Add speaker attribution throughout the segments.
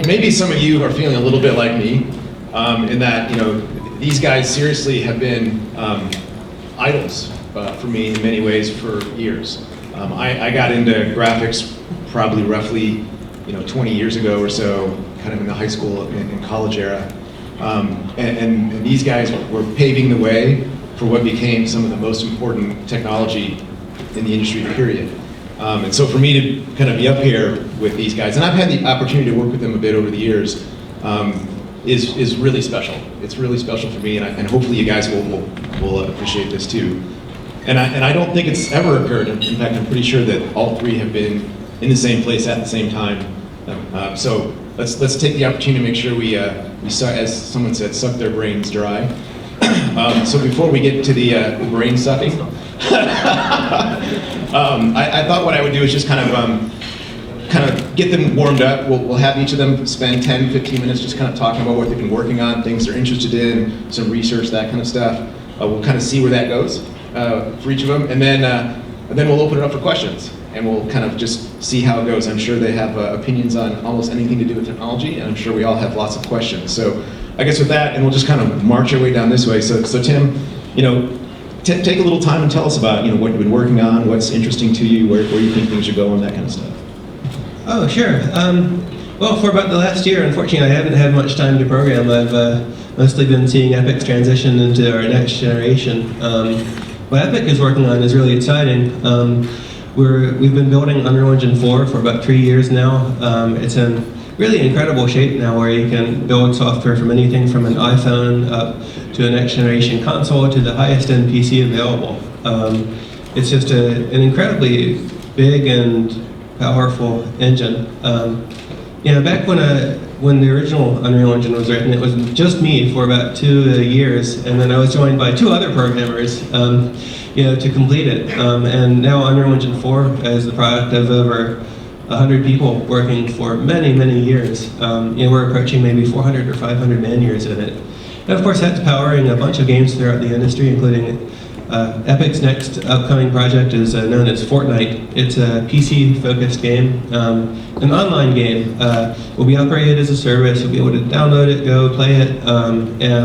Speaker 1: Maybe some of you are feeling a little bit like me, in that these guys seriously have been idols for me in many ways for years. I got into graphics probably roughly 20 years ago or so, kind of in the high school and college era. And these guys were paving the way for what became some of the most important technology in the industry, period. And so for me to kind of be up here with these guys, and I've had the opportunity to work with them a bit over the years, is really special. It's really special for me, and hopefully you guys will appreciate this too. And I don't think it's ever occurred. In fact, I'm pretty sure that all three have been in the same place at the same time. So let's take the opportunity to make sure we as someone said, suck their brains dry. So before we get to the brain sucking, I thought what I would do is just kind of get them warmed up. We'll have each of them spend 10, 15 minutes just kind of talking about what they've been working on, things they're interested in, some research, that kind of stuff. We'll kind of see where that goes for each of them, and then we'll open it up for questions, and we'll kind of just see how it goes. I'm sure they have opinions on almost anything to do with technology, and I'm sure we all have lots of questions. So I guess with that, and we'll just kind of march our way down this way. So Tim, take a little time and tell us about what you've been working on, what's interesting to you, where you think things are going, that kind of stuff.
Speaker 2: Oh, sure. Well, for about the last year, unfortunately, I haven't had much time to program. I've mostly been seeing Epic's transition into our next generation. What Epic is working on is really exciting. We've been building Unreal Engine 4 for about 3 years now. It's in really incredible shape now, where you can build software from anything from an iPhone up to a next generation console to the highest end PC available. It's just an incredibly big and powerful engine. Back when the original Unreal Engine was written, it was just me for about 2 years, and then I was joined by 2 other programmers to complete it. And now Unreal Engine 4 is the product of over 100 people working for many, many years. We're approaching maybe 400 or 500 man years in it. And of course, that's powering a bunch of games throughout the industry, including Epic's next upcoming project is known as Fortnite. It's a PC-focused game, an online game. Will be operated as a service. You'll be able to download it, go play it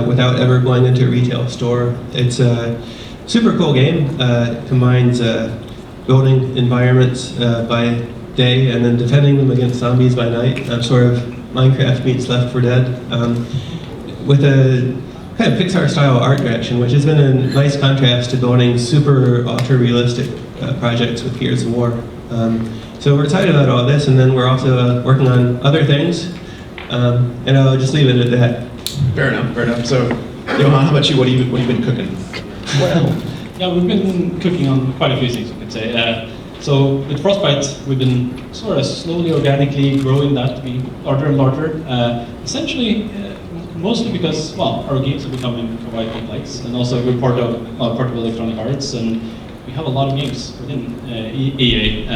Speaker 2: without ever going into a retail store. It's a super cool game. It combines building environments by day and then defending them against zombies by night. Sort of Minecraft meets Left 4 Dead. With a kind of Pixar-style art direction, which has been a nice contrast to building super ultra-realistic projects with Gears of War. So we're excited about all this, and then we're also working on other things, and I'll just leave it at that.
Speaker 1: Fair enough. So, Johan, how about you? What have you been cooking?
Speaker 3: Well, yeah, we've been cooking on quite a few things, you could say. So with Frostbite, we've been sort of slowly, organically growing that to be larger and larger. Essentially, mostly because, our games are becoming quite complex, and also we're part of Electronic Arts, and we have a lot of games within EA.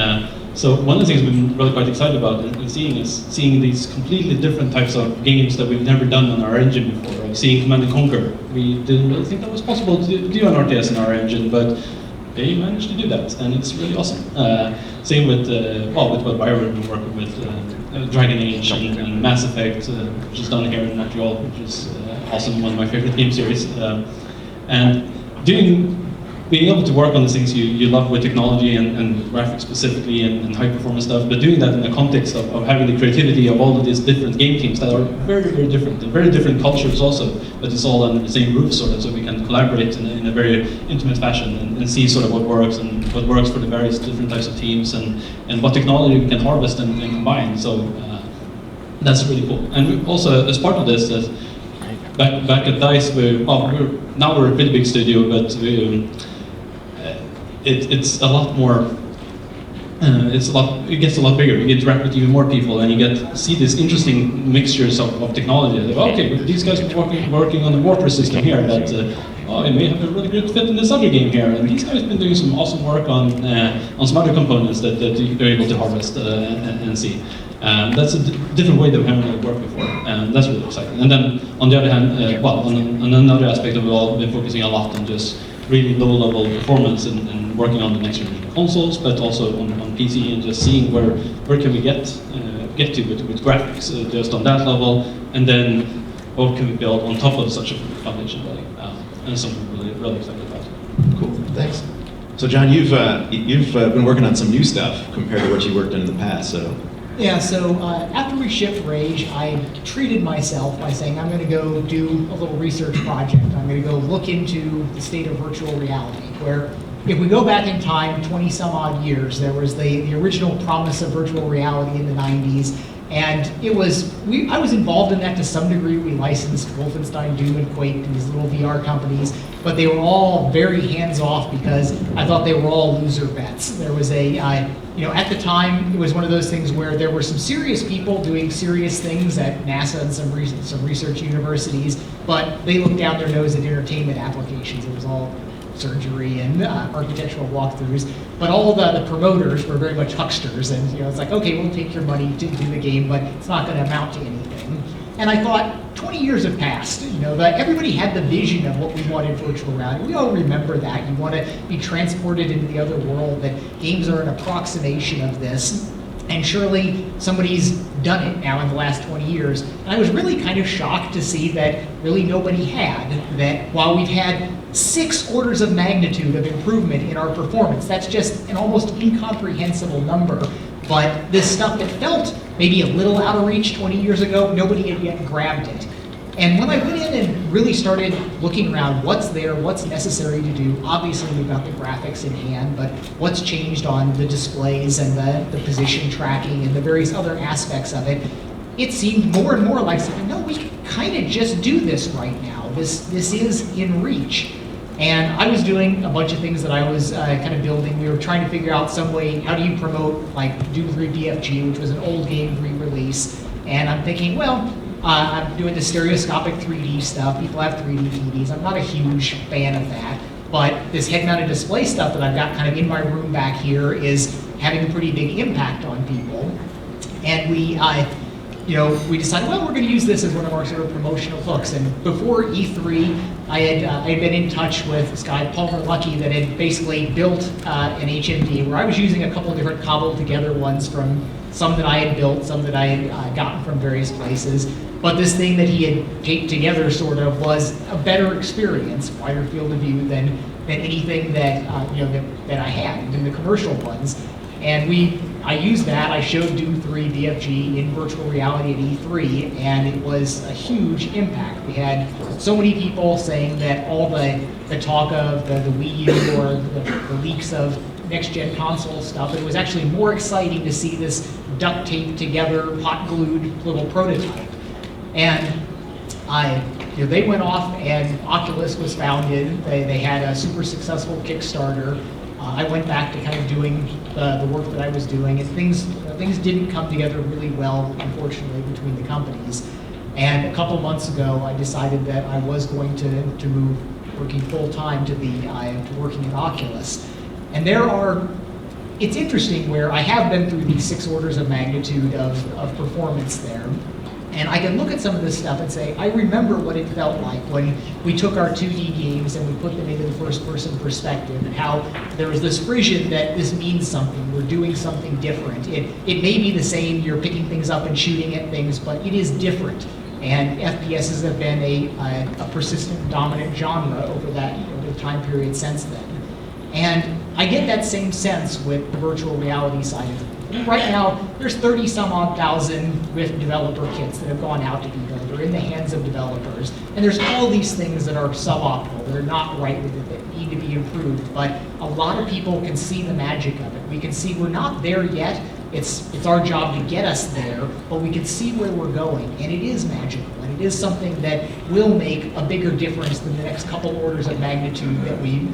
Speaker 3: So one of the things we've been really quite excited about is seeing these completely different types of games that we've never done on our engine before. Like seeing Command & Conquer. We didn't really think that was possible to do an RTS in our engine, but they managed to do that, and it's really awesome. Same with what BioWare have been working with, Dragon Age and Mass Effect, which is done here in Montreal, which is awesome, one of my favorite game series. And being able to work on the things you love with technology and graphics specifically and high performance stuff, but doing that in the context of having the creativity of all of these different game teams that are very, very different, and very different cultures also, but it's all under the same roof sort of, so we can collaborate in a very intimate fashion and see sort of what works and what works for the various different types of teams and what technology we can harvest and combine. So that's really cool. And we also, as part of this, back at DICE, we're a pretty big studio, but it's a lot more. It gets a lot bigger. You interact with even more people, and you get to see these interesting mixtures of technology. Like, okay, these guys are working on the mortar system here. That it may have a really good fit in this other game here. And these guys have been doing some awesome work on some other components that they're able to harvest and see. That's a different way that we haven't really worked before, and that's really exciting. And then on the other hand, on another aspect of it all, we've been focusing a lot on just really low-level performance and working on the next generation consoles, but also on PC, and just seeing where can we get to with graphics just on that level, and then what can we build on top of such a foundation really, and something really excited about.
Speaker 1: Cool, thanks. So John, you've been working on some new stuff compared to what you worked on in the past, so.
Speaker 4: Yeah, so after we shipped Rage, I treated myself by saying I'm going to go do a little research project. I'm going to go look into the state of virtual reality, where if we go back in time 20 some odd years, there was the original promise of virtual reality in the 90s, and I was involved in that to some degree. We licensed Wolfenstein, Doom, and Quake to these little VR companies, but they were all very hands-off because I thought they were all loser bets. There was at the time, it was one of those things where there were some serious people doing serious things at NASA and some research universities, but they looked down their nose at entertainment applications. It was all surgery and architectural walkthroughs, but all the promoters were very much hucksters, and it's like, okay, we'll take your money to do the game, but it's not going to amount to anything. And I thought, 20 years have passed, that everybody had the vision of what we wanted virtual reality. We all remember that. You want to be transported into the other world, that games are an approximation of this. And surely somebody's done it now in the last 20 years. And I was really kind of shocked to see that really nobody had. That while we've had 6 orders of magnitude of improvement in our performance, that's just an almost incomprehensible number. But this stuff that felt maybe a little out of reach 20 years ago, nobody had yet grabbed it. And when I went in and really started looking around what's there, what's necessary to do, obviously we've got the graphics in hand, but what's changed on the displays and the position tracking and the various other aspects of it, it seemed more and more like something, no, we can kind of just do this right now. This is in reach. And I was doing a bunch of things that I was kind of building. We were trying to figure out some way, how do you promote like Doom 3 BFG, which was an old game re-release. And I'm thinking, well, I'm doing the stereoscopic 3D stuff. People have 3D TVs. I'm not a huge fan of that. But this head-mounted display stuff that I've got kind of in my room back here is having a pretty big impact on people. And we decided, well, we're going to use this as one of our sort of promotional hooks. And before E3, I had been in touch with this guy, Palmer Luckey, that had basically built an HMD where I was using a couple of different cobbled together ones from some that I had built, some that I had gotten from various places. But this thing that he had taped together sort of was a better experience, wider field of view than anything that that I had, than the commercial ones. And I used that. I showed Doom 3 BFG in virtual reality at E3, and it was a huge impact. We had so many people saying that all the talk of the Wii U or the leaks of next-gen console stuff, it was actually more exciting to see this duct taped together, hot glued little prototype. And they went off, and Oculus was founded. They had a super successful Kickstarter. I went back to kind of doing the work that I was doing, and things didn't come together really well, unfortunately, between the companies. And a couple months ago, I decided that I was going to move working full time to working at Oculus. And it's interesting where I have been through these 6 orders of magnitude of performance there. And I can look at some of this stuff and say, I remember what it felt like when we took our 2D games and we put them into the first-person perspective, and how there was this frisson that this means something, we're doing something different. It may be the same, you're picking things up and shooting at things, but it is different. And FPSs have been a persistent dominant genre over the time period since then. And I get that same sense with the virtual reality side of it. Right now, there's 30 some odd thousand Rift developer kits that have gone out to people. They're in the hands of developers. And there's all these things that are suboptimal, that are not right with it, that need to be improved. But a lot of people can see the magic of it. We can see we're not there yet. It's our job to get us there, but we can see where we're going. And it is magical. And it is something that will make a bigger difference than the next couple orders of magnitude that we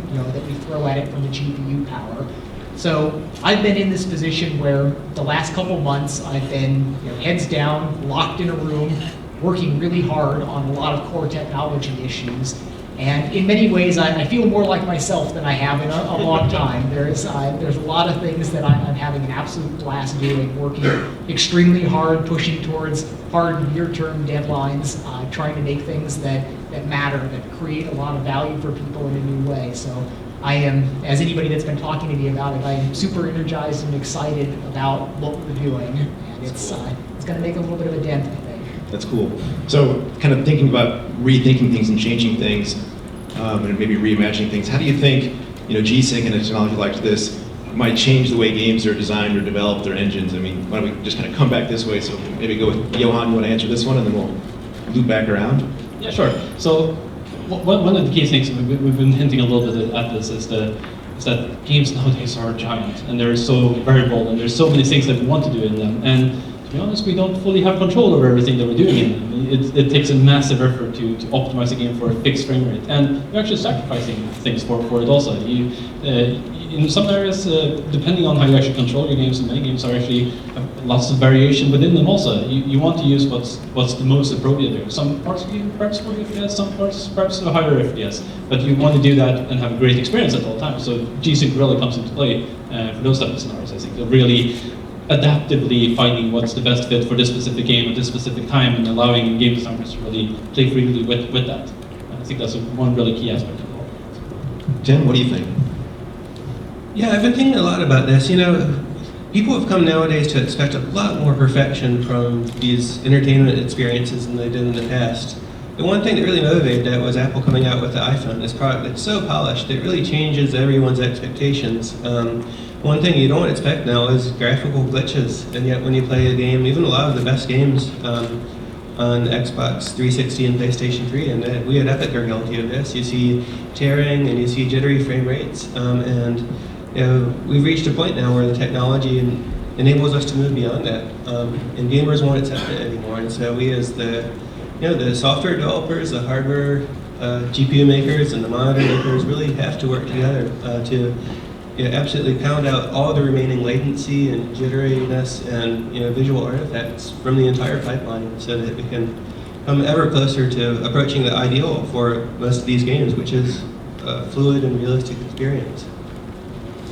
Speaker 4: throw at it from the GPU power. So I've been in this position where the last couple months I've been heads down, locked in a room, working really hard on a lot of core technology issues. And in many ways, I feel more like myself than I have in a long time. There's a lot of things that I'm having an absolute blast doing, working extremely hard, pushing towards hard near-term deadlines, trying to make things that that matter, that create a lot of value for people in a new way. So I am, as anybody that's been talking to me about it, I am super energized and excited about what we're doing. And it's going to make a little bit of a dent, I think.
Speaker 1: That's cool. So kind of thinking about rethinking things and changing things, and maybe reimagining things, how do you think, G-Sync and a technology like this might change the way games are designed or developed, their engines? I mean, why don't we just kind of come back this way? So maybe go with Johan, you want to answer this one, and then we'll loop back around?
Speaker 3: Yeah, sure. So one of the key things, we've been hinting a little bit at this, is that games nowadays are giant, and they're so variable, and there's so many things that we want to do in them. And to be honest, we don't fully have control over everything that we're doing in them. It takes a massive effort to optimize a game for a fixed frame rate, and you're actually sacrificing things for it also. In some areas, depending on how you actually control your games, and many games are actually have lots of variation within them also. You want to use what's the most appropriate there. Some parts of the game perhaps 40 FPS, some parts perhaps a higher FPS, but you want to do that and have a great experience at all times. So G-Sync really comes into play for those type of scenarios, I think. Really adaptively finding what's the best fit for this specific game at this specific time, and allowing game designers to really play freely with that. And I think that's one really key aspect of it.
Speaker 1: Tim, what do you think?
Speaker 2: Yeah, I've been thinking a lot about this. People have come nowadays to expect a lot more perfection from these entertainment experiences than they did in the past. The one thing that really motivated that was Apple coming out with the iPhone, this product that's so polished, it really changes everyone's expectations. One thing you don't expect now is graphical glitches, and yet when you play a game, even a lot of the best games on Xbox 360 and PlayStation 3, and we at Epic are guilty of this, you see tearing and you see jittery frame rates, and we've reached a point now where the technology enables us to move beyond that, and gamers won't accept it anymore. And so we, as the software developers, the hardware GPU makers, and the monitor makers, really have to work together to absolutely pound out all the remaining latency and jitteriness and visual artifacts from the entire pipeline, so that we can come ever closer to approaching the ideal for most of these games, which is a fluid and realistic experience.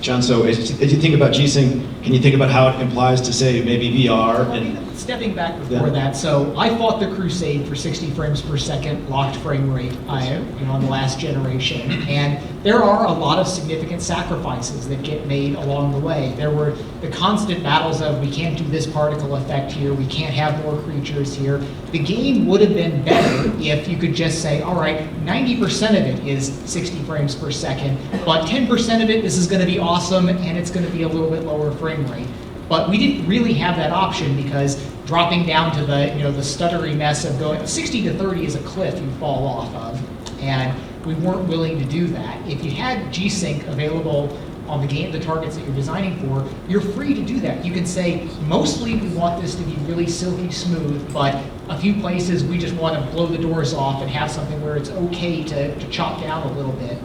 Speaker 1: John, so as you think about G-Sync, can you think about how it implies to, say, maybe VR?
Speaker 4: Stepping back before that, so I fought the crusade for 60 frames per second locked frame rate on the last generation, and there are a lot of significant sacrifices that get made along the way. There were the constant battles of, we can't do this particle effect here, we can't have more creatures here. The game would have been better if you could just say, all right, 90% of it is 60 frames per second, but 10% of it, this is going to be awesome, and it's going to be a little bit lower frame rate. But we didn't really have that option, because dropping down to the stuttery mess of going 60 to 30 is a cliff you fall off of, and we weren't willing to do that. If you had G-Sync available on the targets that you're designing for, you're free to do that. You can say, mostly we want this to be really silky smooth, but a few places we just want to blow the doors off and have something where it's okay to chop down a little bit.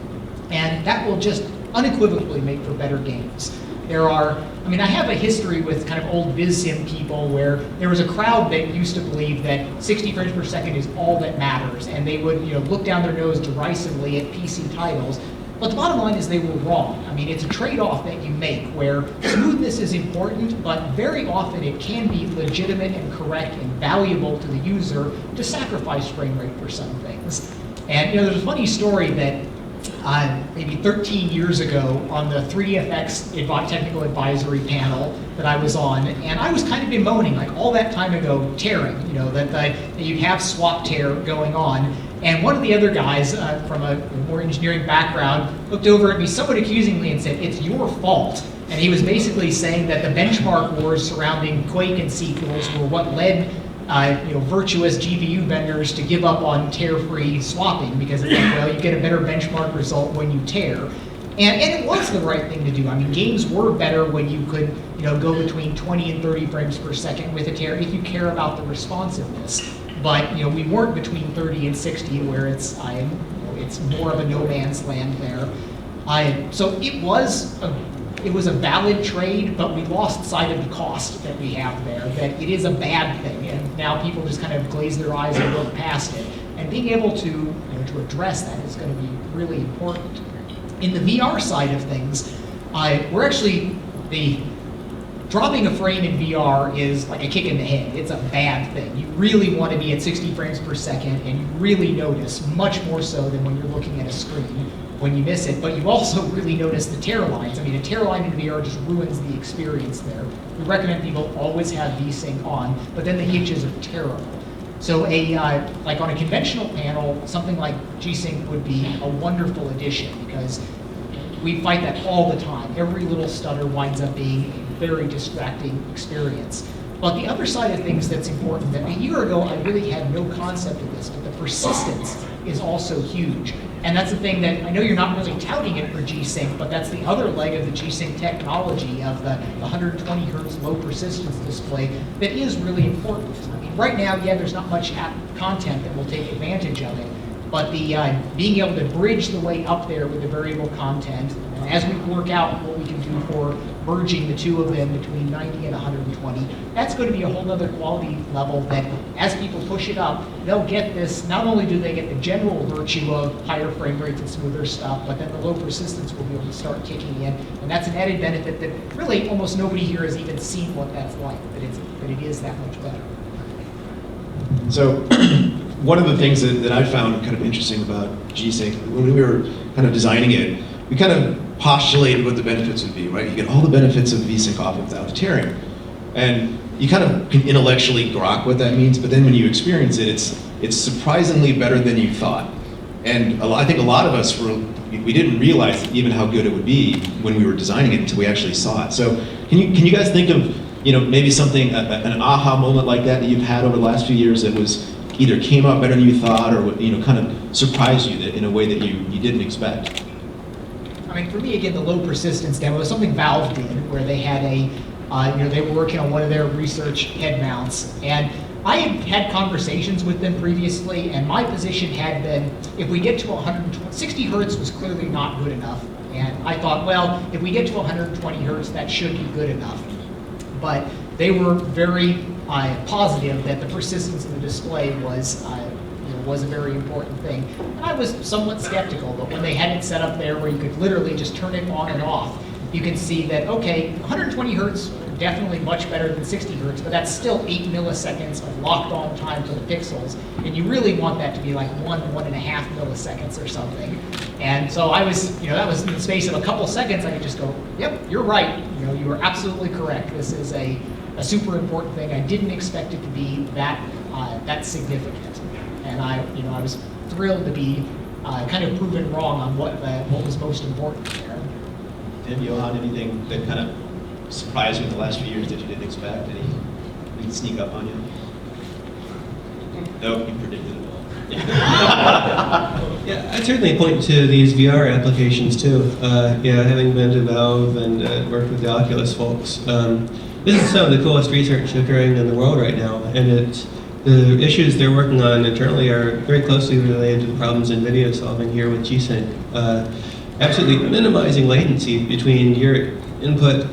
Speaker 4: And that will just unequivocally make for better games. I have a history with kind of old VizSim people where there was a crowd that used to believe that 60 frames per second is all that matters, and they would look down their nose derisively at PC titles. But the bottom line is they were wrong. It's a trade-off that you make where smoothness is important, but very often it can be legitimate and correct and valuable to the user to sacrifice frame rate for some things. And there's a funny story that maybe 13 years ago on the 3DFX technical advisory panel that I was on, and I was kind of bemoaning, like all that time ago, tearing, that you'd have swap tear going on. And one of the other guys from a more engineering background looked over at me somewhat accusingly and said, "It's your fault." And he was basically saying that the benchmark wars surrounding Quake and sequels were what led virtuous GPU vendors to give up on tear-free swapping, because it's like, well, you get a better benchmark result when you tear. And it was the right thing to do. Games were better when you could go between 20 and 30 frames per second with a tear if you care about the responsiveness. But we weren't between 30 and 60 where it's more of a no man's land there. So it was a valid trade, but we lost sight of the cost that we have there, that it is a bad thing, and now people just kind of glaze their eyes and look past it. And being able to address that is going to be really important. In the VR side of things, we're actually dropping a frame in VR is like a kick in the head. It's a bad thing. You really want to be at 60 frames per second, and you really notice, much more so than when you're looking at a screen, when you miss it. But you also really notice the tear lines. I mean, a tear line in VR just ruins the experience there. We recommend people always have V-Sync on, but then the hitches are terrible. So like on a conventional panel, something like G-Sync would be a wonderful addition, because we fight that all the time. Every little stutter winds up being a very distracting experience. But the other side of things that's important, that a year ago I really had no concept of this, but the persistence is also huge. And that's the thing that, I know you're not really touting it for G-Sync, but that's the other leg of the G-Sync technology, of the 120 hertz low persistence display, that is really important. I mean, right now, yeah, there's not much app content that will take advantage of it, but the being able to bridge the way up there with the variable content, and as we work out what we can do for merging the two of them between 90 and 120, that's going to be a whole other quality level that, as people push it up, they'll get this. Not only do they get the general virtue of higher frame rates and smoother stuff, but then the low persistence will be able to start kicking in, and that's an added benefit that really almost nobody here has even seen what that's like, that it is that much better.
Speaker 1: So one of the things that I found kind of interesting about G-Sync, when we were kind of designing it, we kind of postulated what the benefits would be, right? You get all the benefits of V-Sync off without the tearing. And you kind of can intellectually grok what that means, but then when you experience it, it's surprisingly better than you thought. And I think a lot of us we didn't realize even how good it would be when we were designing it until we actually saw it. So can you guys think of, maybe something, an aha moment like that you've had over the last few years that was either came out better than you thought, or kind of surprised you in a way that you didn't expect?
Speaker 4: I mean, for me, again, the low persistence demo was something Valve did, where they had they were working on one of their research head mounts, and I had conversations with them previously, and my position had been, if we get to 60 hertz was clearly not good enough, and I thought, well, if we get to 120 hertz, that should be good enough. But they were very positive that the persistence of the display was a very important thing. And I was somewhat skeptical, but when they had it set up there where you could literally just turn it on and off, you can see that, okay, 120 hertz, definitely much better than 60 hertz, but that's still 8 milliseconds of locked on time to the pixels, and you really want that to be like 1.5 milliseconds or something. And so I was, that was in the space of a couple seconds, I could just go, yep, you're right, you were absolutely correct. This is a super important thing. I didn't expect it to be that significant. And I was thrilled to be kind of proven wrong on what was most important there.
Speaker 1: Tim, Johan, anything that kind of surprised you in the last few years that you didn't expect? Anything sneak up on you? No, you predicted it all.
Speaker 2: Yeah, I'd certainly point to these VR applications too. Having been to Valve and worked with the Oculus folks, this is some of the coolest research occurring in the world right now, and the issues they're working on internally are very closely related to the problems NVIDIA is solving here with G-Sync. Absolutely minimizing latency between your input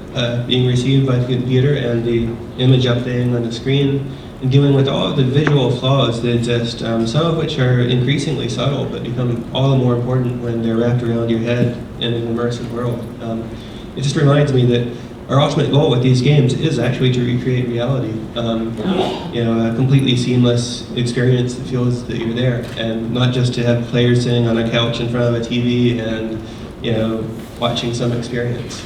Speaker 2: being received by the computer and the image updating on the screen, and dealing with all of the visual flaws that exist, some of which are increasingly subtle but become all the more important when they're wrapped around your head in an immersive world. It just reminds me that our ultimate goal with these games is actually to recreate reality. A completely seamless experience that feels that you're there, and not just to have players sitting on a couch in front of a TV and watching some experience.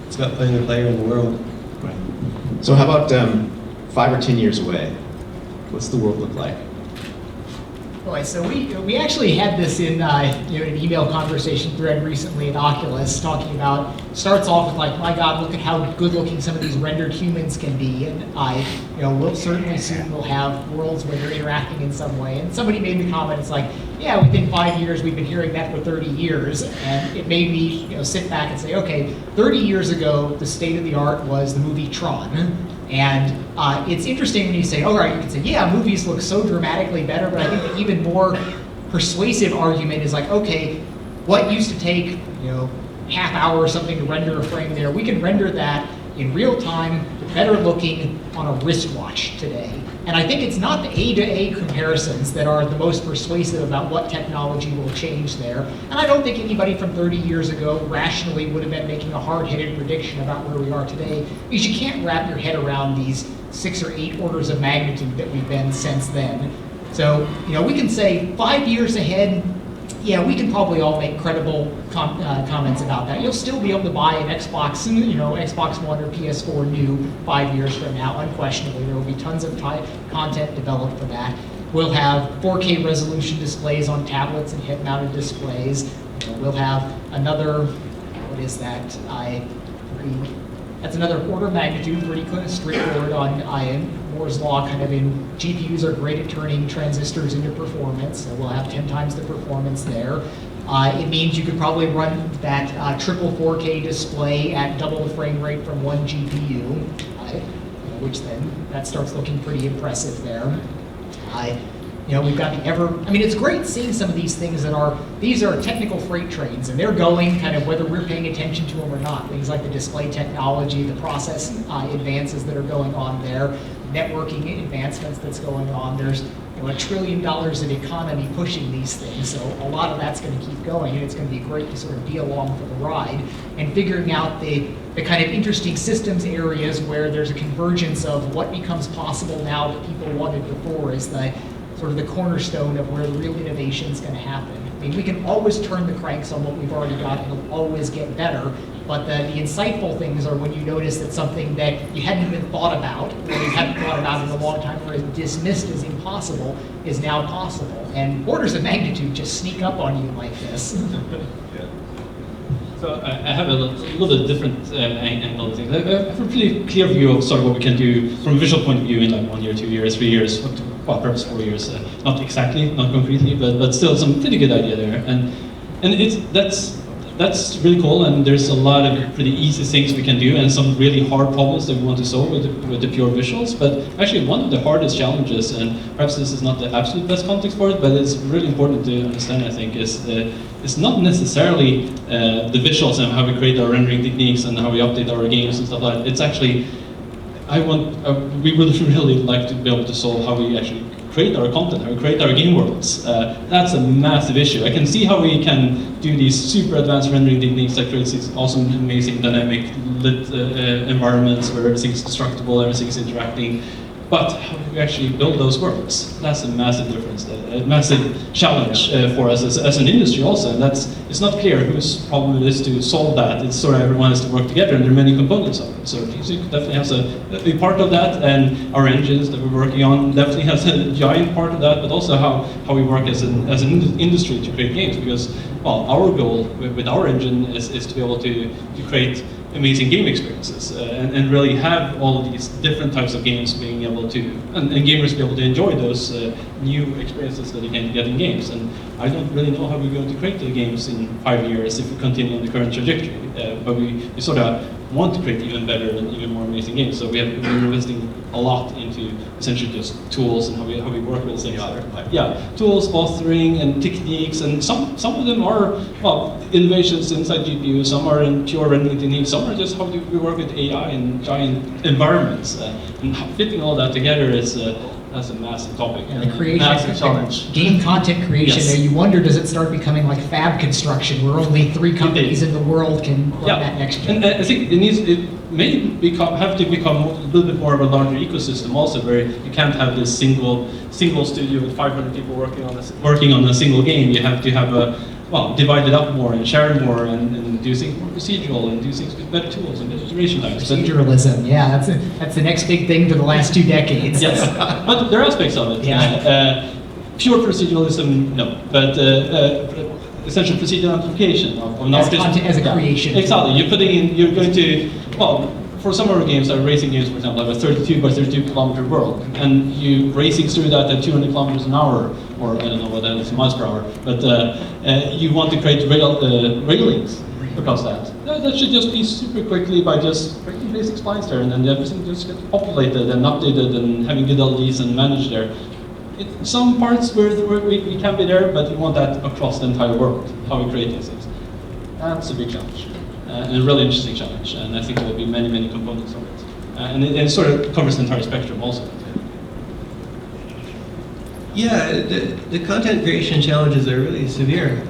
Speaker 2: It's about putting the player in the world.
Speaker 1: Right. So how about 5 or 10 years away? What's the world look like?
Speaker 4: Boy, so we actually had this in an email conversation thread recently at Oculus, talking about, starts off with like, my God, look at how good looking some of these rendered humans can be, and we'll certainly soon will have worlds where they're interacting in some way. And somebody made the comment, it's like, yeah, within 5 years, we've been hearing that for 30 years, and it made me sit back and say, okay, 30 years ago, the state of the art was the movie Tron. And it's interesting when you say, all right, you can say, yeah, movies look so dramatically better, but I think the even more persuasive argument is like, okay, what used to take, half hour or something to render a frame there, we can render that in real time, better looking on a wristwatch today. And I think it's not the A-to-A comparisons that are the most persuasive about what technology will change there. And I don't think anybody from 30 years ago rationally would have been making a hard-headed prediction about where we are today, because you can't wrap your head around these 6 or 8 orders of magnitude that we've been since then. So, we can say 5 years ahead, yeah, we can probably all make credible comments about that. You'll still be able to buy an Xbox, Xbox One or PS4 new 5 years from now, unquestionably. There will be tons of content developed for that. We'll have 4K resolution displays on tablets and head-mounted displays. We'll have another, what is that? That's another order of magnitude, pretty straightforward on Moore's law, kind of in GPUs are great at turning transistors into performance, so we'll have 10 times the performance there. It means you could probably run that triple 4K display at double the frame rate from one GPU, which then, that starts looking pretty impressive there. We've got it's great seeing some of these things these are technical freight trains, and they're going kind of whether we're paying attention to them or not. Things like the display technology, the process advances that are going on there, networking advancements that's going on. There's $1 trillion in economy pushing these things, so a lot of that's going to keep going, and it's going to be great to sort of be along for the ride and figuring out the kind of interesting systems areas where there's a convergence of what becomes possible now that people wanted before is the sort of the cornerstone of where the real innovation is going to happen. I mean, we can always turn the cranks on what we've already got, and it'll always get better, but the insightful things are when you notice that something that you hadn't even thought about, or you hadn't thought about in a long time, or is dismissed as impossible, is now possible. And orders of magnitude just sneak up on you like this.
Speaker 3: So I have a little bit different angle. I have a pretty clear view of sort of what we can do from a visual point of view in like 1 year, 2 years, 3 years, perhaps 4 years. Not exactly, not concretely, but still some pretty good idea there. And that's really cool. And there's a lot of pretty easy things we can do, and some really hard problems that we want to solve with the pure visuals. But actually, one of the hardest challenges, and perhaps this is not the absolute best context for it, but it's really important to understand, I think, is it's not necessarily the visuals and how we create our rendering techniques and how we update our games and stuff like that. It's actually, we would really like to be able to solve how we actually create our content, how we create our game worlds. That's a massive issue. I can see how we can do these super advanced rendering techniques that creates these awesome, amazing, dynamic lit environments where everything's destructible, everything's interacting. But how do we actually build those worlds? That's a massive difference, a massive challenge for us as an industry also. And it's not clear whose problem it is to solve that. It's sort of everyone has to work together, and there are many components of it. So G-Sync definitely has a big part of that, and our engines that we're working on definitely has a giant part of that, but also how we work as an industry to create games. Because, well, our goal with our engine is to be able to create amazing game experiences and really have all of these different types of games being able to, and gamers be able to enjoy those new experiences that you can get in games. And I don't really know how we're going to create the games in 5 years if we continue on the current trajectory, but we sort of want to create even better and even more amazing games. So we're investing a lot into essentially just tools and how we work with things. Tools, authoring, and techniques, and some of them are, well, innovations inside GPU, some are in pure rendering techniques, some are just how do we work with AI and giant environments. And fitting all that together is that's a massive topic.
Speaker 4: And the creation,
Speaker 3: massive challenge.
Speaker 4: Game content creation,
Speaker 3: Yes.
Speaker 4: there you wonder, does it start becoming like fab construction, where only 3 companies in the world can run that next gen?
Speaker 3: And I think it may have to become a little bit more of a larger ecosystem also, where you can't have this single studio with 500 people working on a single game. You have to have divide it up more and share more and do things more procedural and do things with better tools and better iteration times.
Speaker 4: Proceduralism, yeah, that's the next big thing for the last 2 decades.
Speaker 3: Yes, but there are aspects of it.
Speaker 4: Yeah.
Speaker 3: Pure proceduralism, no, but essential procedural amplification of
Speaker 4: As content, as a creation.
Speaker 3: Exactly, you're going to, well, for some of our games, our racing games, for example, have a 32 by 32 kilometer world, and you racing through that at 200 kilometers an hour, or I don't know what that is, miles per hour, but you want to create railings across that. That should just be super quickly by just creating basic splines there, and then everything just gets populated and updated and having good LEDs and managed there. Some parts where we can be there, but we want that across the entire world, how we create these things. That's a big challenge. And a really interesting challenge, and I think there will be many, many components of it. And it sort of covers the entire spectrum also.
Speaker 2: Yeah, the content creation challenges are really severe.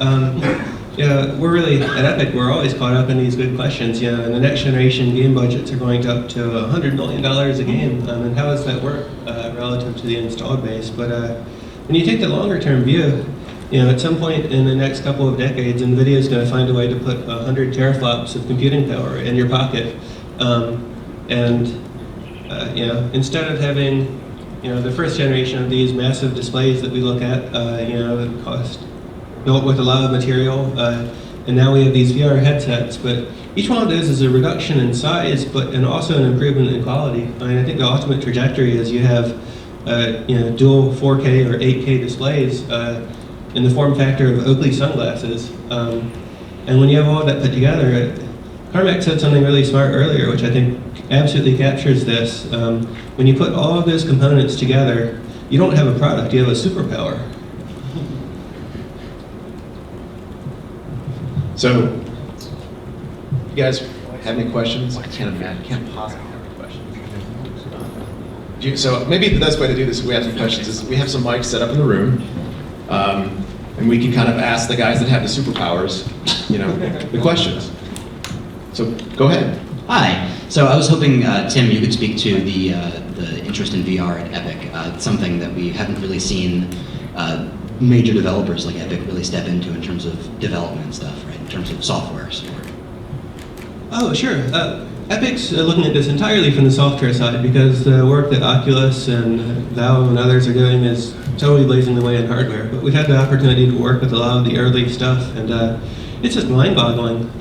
Speaker 2: Yeah, we're really, at Epic, we're always caught up in these good questions. You know, and the next generation game budgets are going up to $100 million a game, and how does that work relative to the installed base? But when you take the longer term view, you know, at some point in the next couple of decades, NVIDIA is going to find a way to put 100 teraflops of computing power in your pocket. You know, instead of having, you know, the first generation of these massive displays that we look at, you know, that cost, built with a lot of material, and now we have these VR headsets, but each one of those is a reduction in size, and also an improvement in quality. I mean, I think the ultimate trajectory is you have, you know, dual 4K or 8K displays in the form factor of Oakley sunglasses. And when you have all of that put together, Carmack said something really smart earlier, which I think absolutely captures this. When you put all of those components together, you don't have a product, you have a superpower.
Speaker 1: So, you guys have any questions? I can't imagine, can't possibly have any questions. So maybe the best way to do this, if we have some questions, is we have some mics set up in the room, and we can kind of ask the guys that have the superpowers, you know, the questions. So go ahead.
Speaker 5: Hi. So I was hoping, Tim, you could speak to the interest in VR at Epic. It's something that we haven't really seen major developers like Epic really step into in terms of development stuff, right? In terms of software support.
Speaker 2: Oh, sure. Epic's looking at this entirely from the software side because the work that Oculus and Valve and others are doing is totally blazing the way in hardware. But we've had the opportunity to work with a lot of the early stuff, and it's just mind-boggling.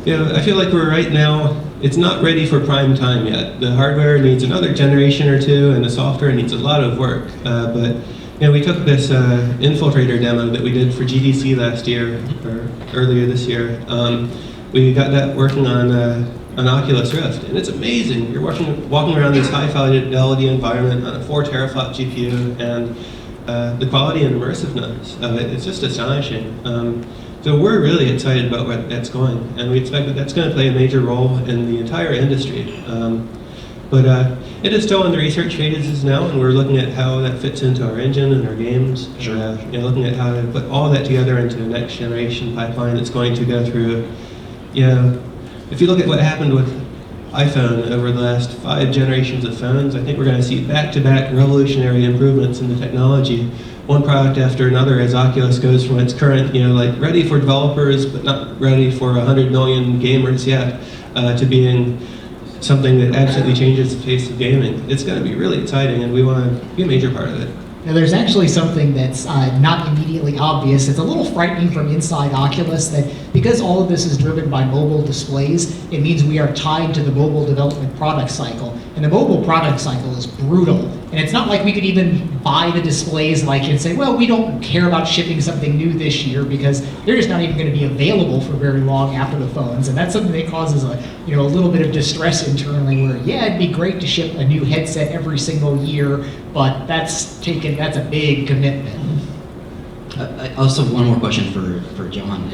Speaker 2: You know, I feel like we're right now, it's not ready for prime time yet. The hardware needs another generation or two, and the software needs a lot of work. But you know, we took this Infiltrator demo that we did for GDC last year, or earlier this year. We got that working on an Oculus Rift, and it's amazing. You're walking around this high fidelity environment on a 4 teraflop GPU, and the quality and immersiveness of it, it's just astonishing. So we're really excited about where that's going, and we expect that that's going to play a major role in the entire industry. But it is still in the research phases now, and we're looking at how that fits into our engine and our games. Sure. You know, looking at how to put all that together into a next generation pipeline that's going to go through. You know, if you look at what happened with iPhone over the last 5 generations of phones, I think we're going to see back-to-back revolutionary improvements in the technology. One product after another as Oculus goes from its current, you know, like ready for developers but not ready for 100 million gamers yet, to being something that absolutely changes the face of gaming. It's going to be really exciting, and we want to be a major part of it.
Speaker 4: Now, there's actually something that's not immediately obvious. It's a little frightening from inside Oculus that because all of this is driven by mobile displays, it means we are tied to the mobile development product cycle. And the mobile product cycle is brutal. And it's not like we could even buy the displays like and say, well, we don't care about shipping something new this year because they're just not even going to be available for very long after the phones. And that's something that causes a little bit of distress internally where, yeah, it'd be great to ship a new headset every single year, but that's a big commitment.
Speaker 5: I also have one more question for Johan.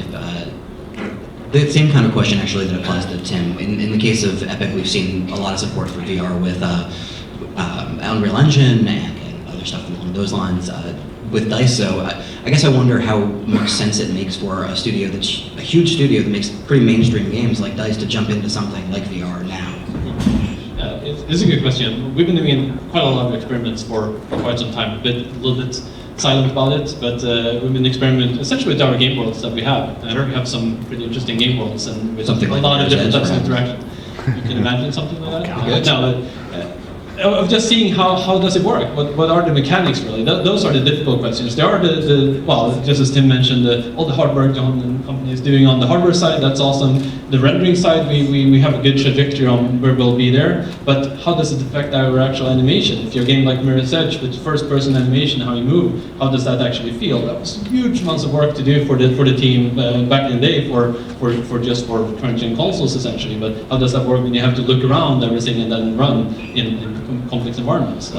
Speaker 5: The same kind of question actually that applies to Tim. In the case of Epic, we've seen a lot of support for VR with Unreal Engine and other stuff along those lines. With DICE, so I guess I wonder how much sense it makes for a studio that's a huge studio that makes pretty mainstream games like DICE to jump into something like VR now.
Speaker 3: It's a good question. We've been doing quite a lot of experiments for quite some time, a little bit silent about it, but we've been experimenting essentially with our game worlds that we have. We have some pretty interesting game worlds and with
Speaker 5: something
Speaker 3: a lot of different types of interaction. You can imagine something like that? No, of just seeing how does it work? What are the mechanics really? Those are the difficult questions. There are well, just as Tim mentioned, all the hard work John and company is doing on the hardware side, that's awesome. The rendering side, we have a good trajectory on where we'll be there, but how does it affect our actual animation? If you're a game like Mirror's Edge with first-person animation, how you move, how does that actually feel? That was huge amounts of work to do for the team back in the day for crunching consoles essentially, but how does that work when you have to look around everything and then run in complex environments?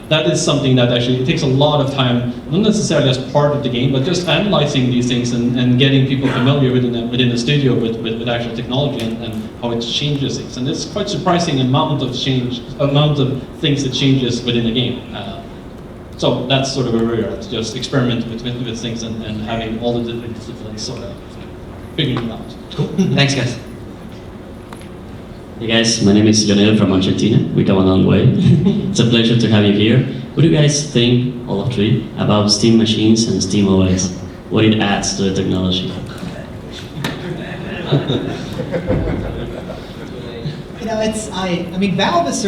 Speaker 3: That is something that actually it takes a lot of time, not necessarily as part of the game, but just analyzing these things and getting people familiar within the studio with actual technology and how it changes things. And it's quite surprising amount of things that changes within the game. So that's sort of where we're at, just experiment with things and having all the different disciplines sort of figuring it out.
Speaker 5: Cool. Thanks, guys.
Speaker 6: Hey guys, my name is Lionel from Argentina. We come a long way. It's a pleasure to have you here. What do you guys think, all three, about Steam machines and Steam OS? What it adds to the technology?
Speaker 4: You know, I mean, Valve is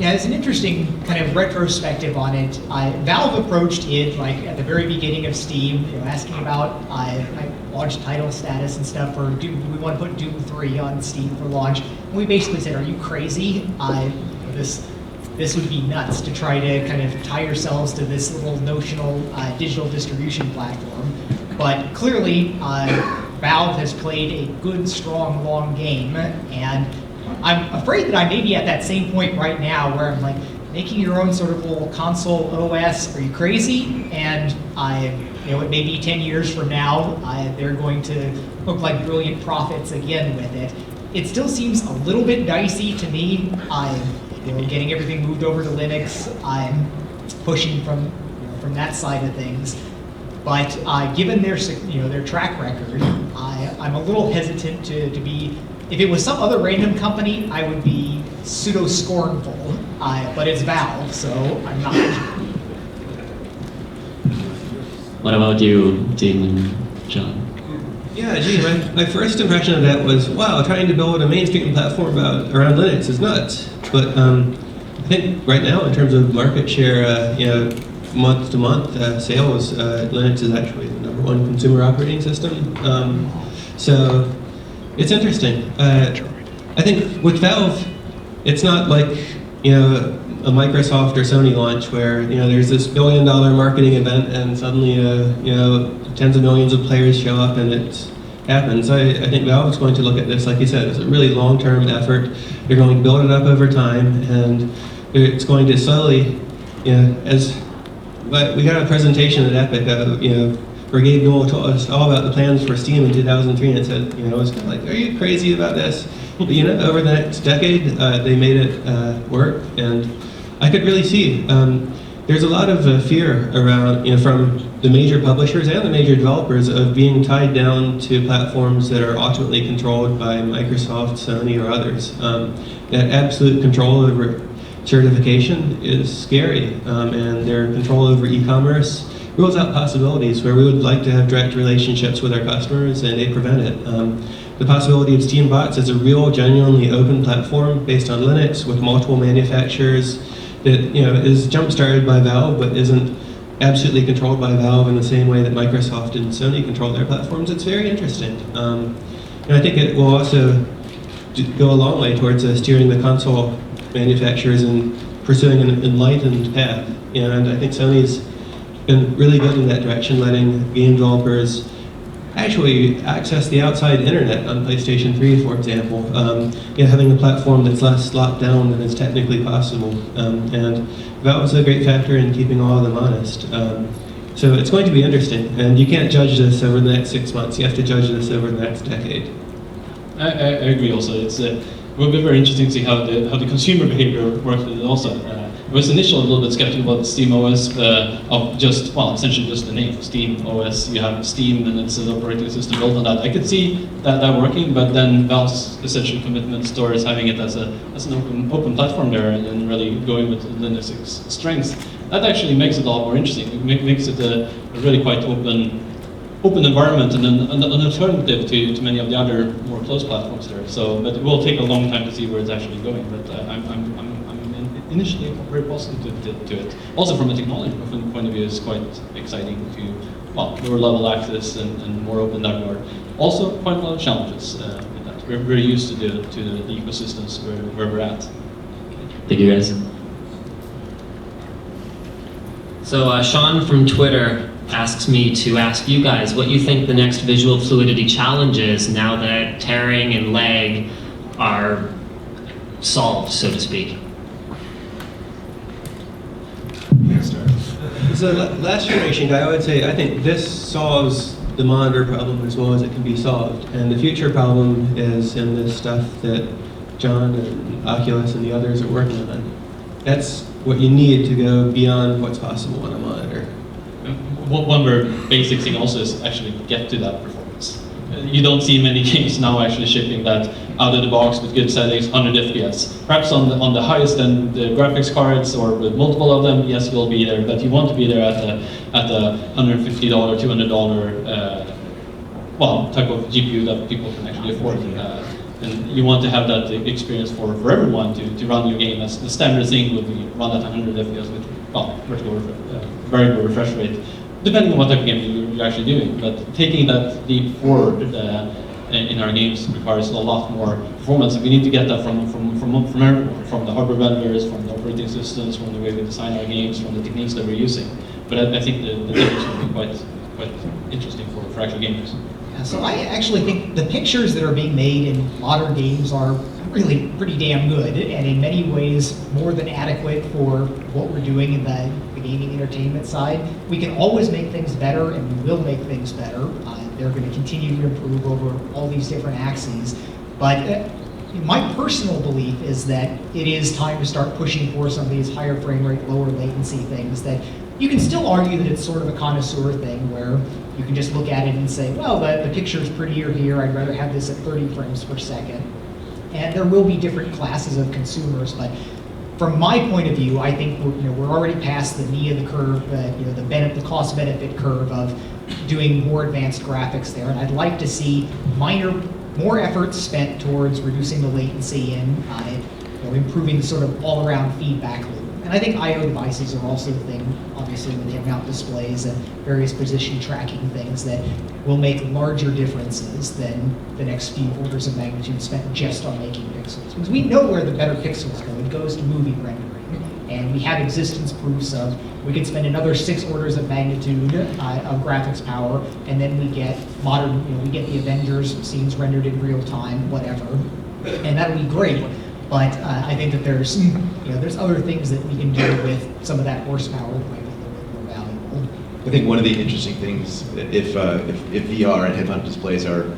Speaker 4: has an interesting kind of retrospective on it. Valve approached it like at the very beginning of Steam, you know, asking about like launch title status and stuff for Doom. We want to put Doom 3 on Steam for launch. And we basically said, "Are you crazy? This would be nuts to try to kind of tie yourselves to this little notional digital distribution platform." But clearly, Valve has played a good, strong, long game, and I'm afraid that I may be at that same point right now where I'm like, making your own sort of little console OS, are you crazy? And you know, it may be 10 years from now, they're going to look like brilliant prophets again with it. It still seems a little bit dicey to me. You know, getting everything moved over to Linux, I'm pushing from that side of things. But given their their track record, I'm a little hesitant to be. If it was some other random company, I would be pseudo scornful. But it's Valve, so I'm not.
Speaker 6: What about you, Tim and John?
Speaker 2: Yeah, gee, my first impression of that was, wow, trying to build a mainstream platform around Linux is nuts. But I think right now, in terms of market share, you know, month to month sales, Linux is actually the #1 consumer operating system. So it's interesting. I think with Valve, it's not like, you know, a Microsoft or Sony launch where, you know, there's this $1 billion marketing event and suddenly, you know, tens of millions of players show up and it happens. I think Valve is going to look at this, like you said, as a really long-term effort. They're going to build it up over time, and it's going to slowly, you know, but we got a presentation at Epic, you know, where Gabe Newell told us all about the plans for Steam in 2003, and it said, you know, it was kind of like, are you crazy about this? But, you know, over the next decade, they made it work, and I could really see there's a lot of fear around, you know, from the major publishers and the major developers of being tied down to platforms that are ultimately controlled by Microsoft, Sony, or others. That absolute control over certification is scary, and their control over e-commerce rules out possibilities where we would like to have direct relationships with our customers, and they prevent it. The possibility of Steam Bots as a real, genuinely open platform based on Linux with multiple manufacturers that, you know, is jump-started by Valve but isn't absolutely controlled by Valve in the same way that Microsoft and Sony control their platforms. It's very interesting. And I think it will also go a long way towards steering the console manufacturers and pursuing an enlightened path. And I think Sony's been really good in that direction, letting game developers actually access the outside internet on PlayStation 3, for example. You know, having a platform that's less locked down than is technically possible. And Valve's a great factor in keeping all of them honest. So it's going to be interesting, and you can't judge this over the next 6 months. You have to judge this over the next decade.
Speaker 3: I agree also. It will be very interesting to see how the consumer behavior works with it also. I was initially a little bit skeptical about the Steam OS of just, well, essentially just the name, Steam OS. You have Steam and it's an operating system built on that. I could see that working, but then Valve's essential commitment towards having it as an open platform there and really going with Linux's strengths, that actually makes it a lot more interesting. It makes it a really quite open environment and an alternative to many of the other more closed platforms there. So, but it will take a long time to see where it's actually going. But I'm initially very positive to it. Also, from a technology point of view, it's quite exciting to, well, lower level access and more open that way. Also, quite a lot of challenges with that. We're very used to the ecosystems where we're at.
Speaker 6: Thank you, guys.
Speaker 7: So Sean from Twitter asks me to ask you guys what you think the next visual fluidity challenge is now that tearing and lag are solved, so to speak.
Speaker 2: So last generation guy, I would say, I think this solves the monitor problem as well as it can be solved. And the future problem is in this stuff that John and Oculus and the others are working on. that's what you need to go beyond what's possible on a monitor.
Speaker 3: One very basic thing also is actually get to that performance. You don't see many games now actually shipping that out of the box with good settings, 100 FPS. Perhaps on the highest end the graphics cards or with multiple of them, yes, you'll be there, but you want to be there at the $150, $200 type of GPU that people can actually afford. And you want to have that experience for everyone to run your game. As the standard thing would be run at 100 FPS with variable refresh rate, depending on what type of game you're actually doing. But taking that leap forward in our games requires a lot more performance. And we need to get that from everyone, from the hardware vendors, from the operating systems, from the way we design our games, from the techniques that we're using. But I think the difference will be quite interesting for actual gamers.
Speaker 4: Yeah, so I actually think the pictures that are being made in modern games are really pretty damn good, and in many ways more than adequate for what we're doing in the gaming entertainment side. We can always make things better, and we will make things better. They're going to continue to improve over all these different axes. But my personal belief is that it is time to start pushing for some of these higher frame rate, lower latency things that you can still argue that it's sort of a connoisseur thing where you can just look at it and say, well, the picture's prettier here, I'd rather have this at 30 frames per second. And there will be different classes of consumers, but from my point of view, I think we're already past the knee of the curve, the cost benefit curve of doing more advanced graphics there, and I'd like to see more efforts spent towards reducing the latency and improving the sort of all-around feedback loop. And I think I/O devices are also the thing, obviously with head-mount displays and various position tracking things that will make larger differences than the next few orders of magnitude spent just on making pixels. Because we know where the better pixels go. It goes to movie rendering. And we have existence proofs of we could spend another 6 orders of magnitude of graphics power, and then we get we get the Avengers scenes rendered in real time, whatever. And that'll be great. But I think that there's other things that we can do with some of that horsepower that might be a little bit more valuable.
Speaker 1: I think one of the interesting things, if VR and head-mounted displays are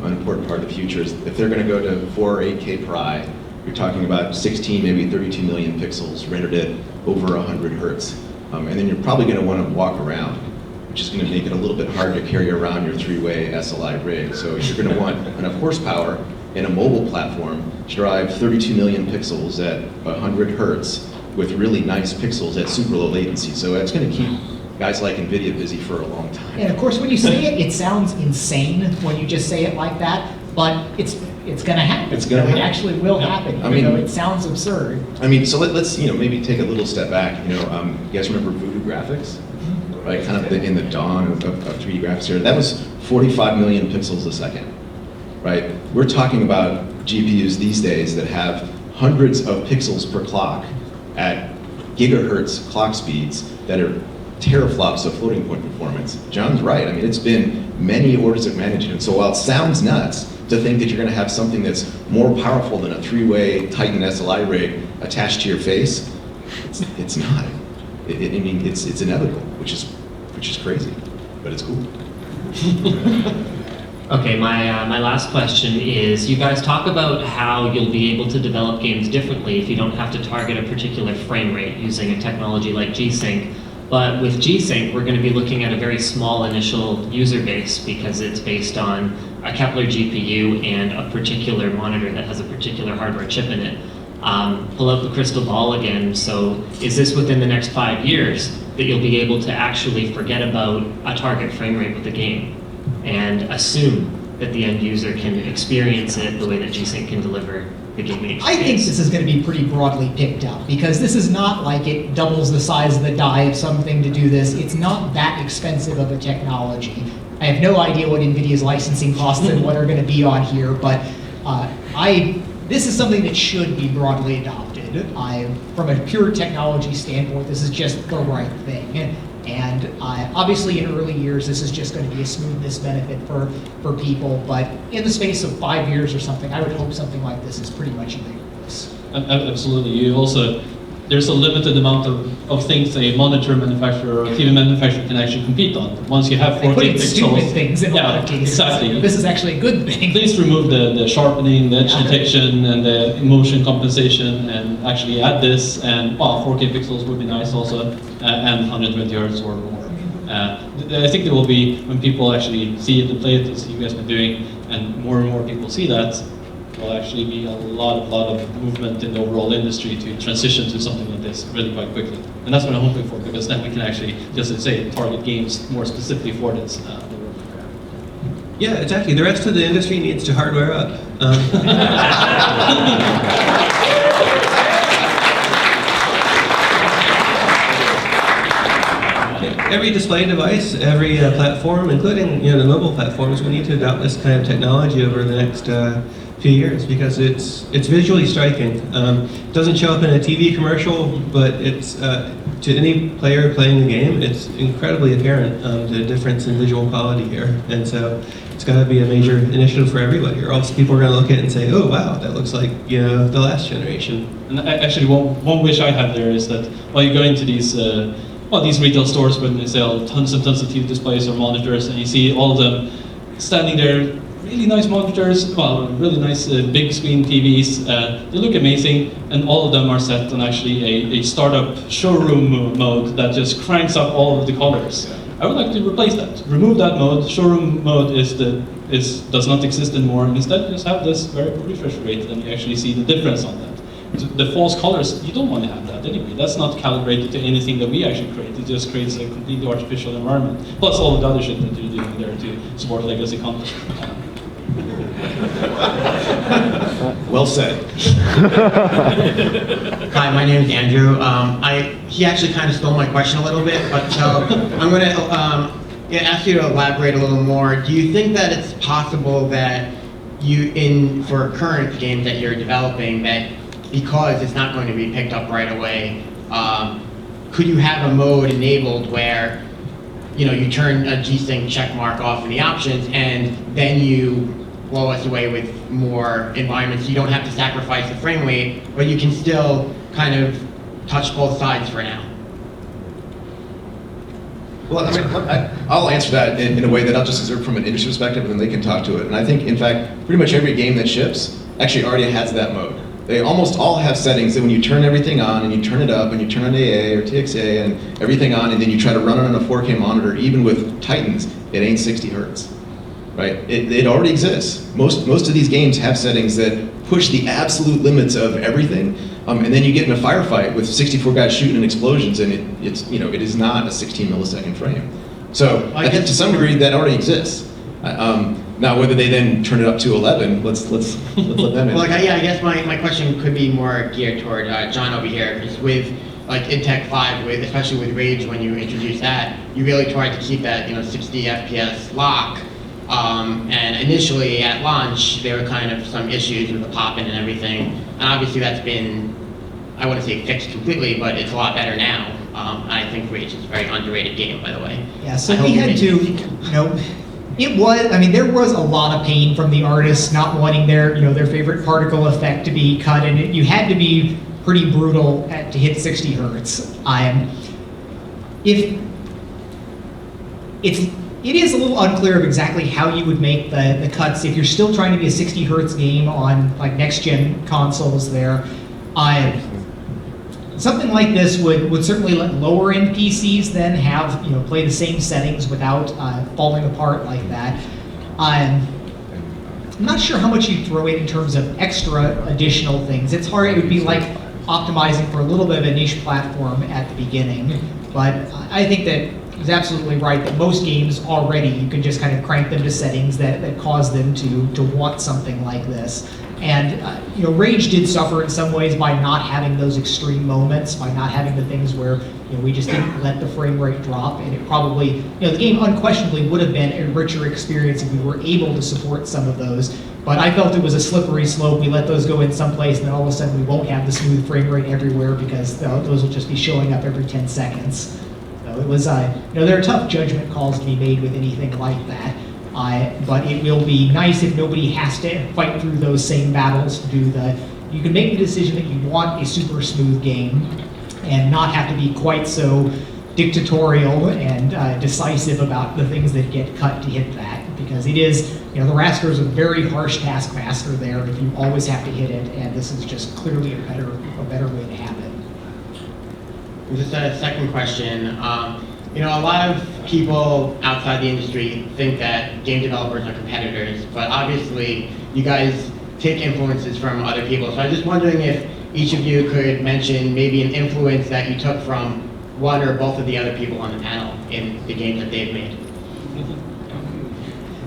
Speaker 1: an important part of the future, is if they're going to go to 4 or 8K per eye, you're talking about 16, maybe 32 million pixels rendered at over 100 hertz. And then you're probably going to want to walk around, which is going to make it a little bit harder to carry around your 3-way SLI rig. So you're going to want enough horsepower in a mobile platform to drive 32 million pixels at 100 hertz with really nice pixels at super low latency. So it's going to keep guys like NVIDIA busy for a long time.
Speaker 4: And of course, when you say it, it sounds insane when you just say it like that, but it's going to happen.
Speaker 1: It's going to happen.
Speaker 4: It actually will happen.
Speaker 1: I mean,
Speaker 4: it sounds absurd.
Speaker 1: I mean, so let's maybe take a little step back. You guys remember Voodoo Graphics? Right, kind of in the dawn of 3D graphics here. That was 45 million pixels a second. Right? We're talking about GPUs these days that have hundreds of pixels per clock at gigahertz clock speeds that are teraflops of floating point performance. John's right. I mean, it's been many orders of magnitude. So while it sounds nuts to think that you're going to have something that's more powerful than a 3-way Titan SLI rig attached to your face, it's not. It's inevitable, which is crazy, but it's cool.
Speaker 7: Okay, my last question is, you guys talk about how you'll be able to develop games differently if you don't have to target a particular frame rate using a technology like G-Sync. But with G-Sync, we're going to be looking at a very small initial user base because it's based on a Kepler GPU and a particular monitor that has a particular hardware chip in it. Pull out the crystal ball again. So is this within the next 5 years that you'll be able to actually forget about a target frame rate with the game and assume that the end user can experience it the way that G-Sync can deliver the gaming experience?
Speaker 4: I think this is going to be pretty broadly picked up because this is not like it doubles the size of the die of something to do this. It's not that expensive of a technology. I have no idea what NVIDIA's licensing costs and what are going to be on here, but this is something that should be broadly adopted. From a pure technology standpoint, this is just the right thing. And obviously in early years, this is just going to be a smoothness benefit for people, but in the space of 5 years or something, I would hope something like this is pretty much ubiquitous.
Speaker 3: Absolutely. You also, there's a limited amount of things a monitor manufacturer or a TV manufacturer can actually compete on. Once you have
Speaker 4: They
Speaker 3: 4K
Speaker 4: put in
Speaker 3: pixels,
Speaker 4: stupid things in a lot of cases.
Speaker 3: exactly.
Speaker 4: This is actually a good thing.
Speaker 3: Please remove the sharpening, the edge detection, and the motion compensation, and actually add this. And well, 4K pixels would be nice also, and 120 hertz or more. I think there will be, when people actually see it and play it, as you guys have been doing, and more people see that, there will actually be a lot of movement in the overall industry to transition to something like this really quite quickly. And that's what I'm hoping for, because then we can actually, just to say, target games more specifically for this.
Speaker 2: Yeah, exactly. The rest of the industry needs to hardware up. Every display device, every platform, including the mobile platforms, we need to adopt this kind of technology over the next few years, because it's visually striking. It doesn't show up in a TV commercial, but it's to any player playing the game, it's incredibly apparent the difference in visual quality here, and so it's got to be a major initiative for everybody, or else people are going to look at it and say, "Oh wow, that looks like the last generation."
Speaker 3: And actually, one wish I have there is that while you go into these these retail stores when they sell tons and tons of TV displays or monitors, and you see all of them standing there, really nice monitors, really nice big screen TVs. They look amazing, and all of them are set on actually a startup showroom mode that just cranks up all of the colors. I would like to replace that. Remove that mode. Showroom mode does not exist anymore, and instead just have this variable refresh rate, and you actually see the difference on that. The false colors, you don't want to have that anyway. That's not calibrated to anything that we actually create. It just creates a completely artificial environment. Plus all of the other shit that you're doing there to support legacy content.
Speaker 1: Well said.
Speaker 8: Hi, my name is Andrew. He actually kind of stole my question a little bit, but so I'm going to ask you to elaborate a little more. Do you think that it's possible that for current games that you're developing, that because it's not going to be picked up right away, could you have a mode enabled where you turn a G-Sync check mark off in the options, and then you blow us away with more environments? You don't have to sacrifice the frame rate, but you can still kind of touch both sides for now.
Speaker 1: Well, I mean, I'll answer that in a way that I'll just observe from an industry perspective, and then they can talk to it. And I think, in fact, pretty much every game that ships actually already has that mode. They almost all have settings that when you turn everything on and you turn it up and you turn on AA or TXA and everything on, and then you try to run it on a 4K monitor, even with Titans, it ain't 60 hertz, right? It already exists. Most of these games have settings that push the absolute limits of everything, and then you get in a firefight with 64 guys shooting and explosions, and it is not a 16 millisecond frame. So I think to some degree that already exists. Now, whether they then turn it up to 11, let's let them in.
Speaker 8: Well, I guess my question could be more geared toward John over here, because with in Tech 5, especially with Rage, when you introduced that, you really tried to keep that 60 FPS lock. And initially at launch, there were kind of some issues with the pop-in and everything, and obviously that's been, I wouldn't say fixed completely, but it's a lot better now. I think Rage is a very underrated game, by the way.
Speaker 4: Yeah, so we had to, there was a lot of pain from the artists not wanting their favorite particle effect to be cut, and you had to be pretty brutal to hit 60 hertz. It is a little unclear of exactly how you would make the cuts if you're still trying to be a 60 hertz game on next gen consoles there. Something like this would certainly let lower end PCs then have play the same settings without falling apart like that. I'm not sure how much you throw in terms of extra additional things. It's hard. It would be like optimizing for a little bit of a niche platform at the beginning, but I think that he's absolutely right that most games already you can just kind of crank them to settings that cause them to want something like this. And Rage did suffer in some ways by not having those extreme moments, by not having the things where we just didn't let the frame rate drop, and it probably the game unquestionably would have been a richer experience if we were able to support some of those. But I felt it was a slippery slope. We let those go in someplace, and then all of a sudden we won't have the smooth frame rate everywhere because those will just be showing up every 10 seconds. So it was there are tough judgment calls to be made with anything like that. But it will be nice if nobody has to fight through those same battles to do you can make the decision that you want a super smooth game, and not have to be quite so dictatorial and decisive about the things that get cut to hit that, because it is, the raster is a very harsh taskmaster there if you always have to hit it, and this is just clearly a better way to have it.
Speaker 8: Just a second question. A lot of people outside the industry think that game developers are competitors, but obviously you guys take influences from other people. So I'm just wondering if each of you could mention maybe an influence that you took from one or both of the other people on the panel in the games that they've made.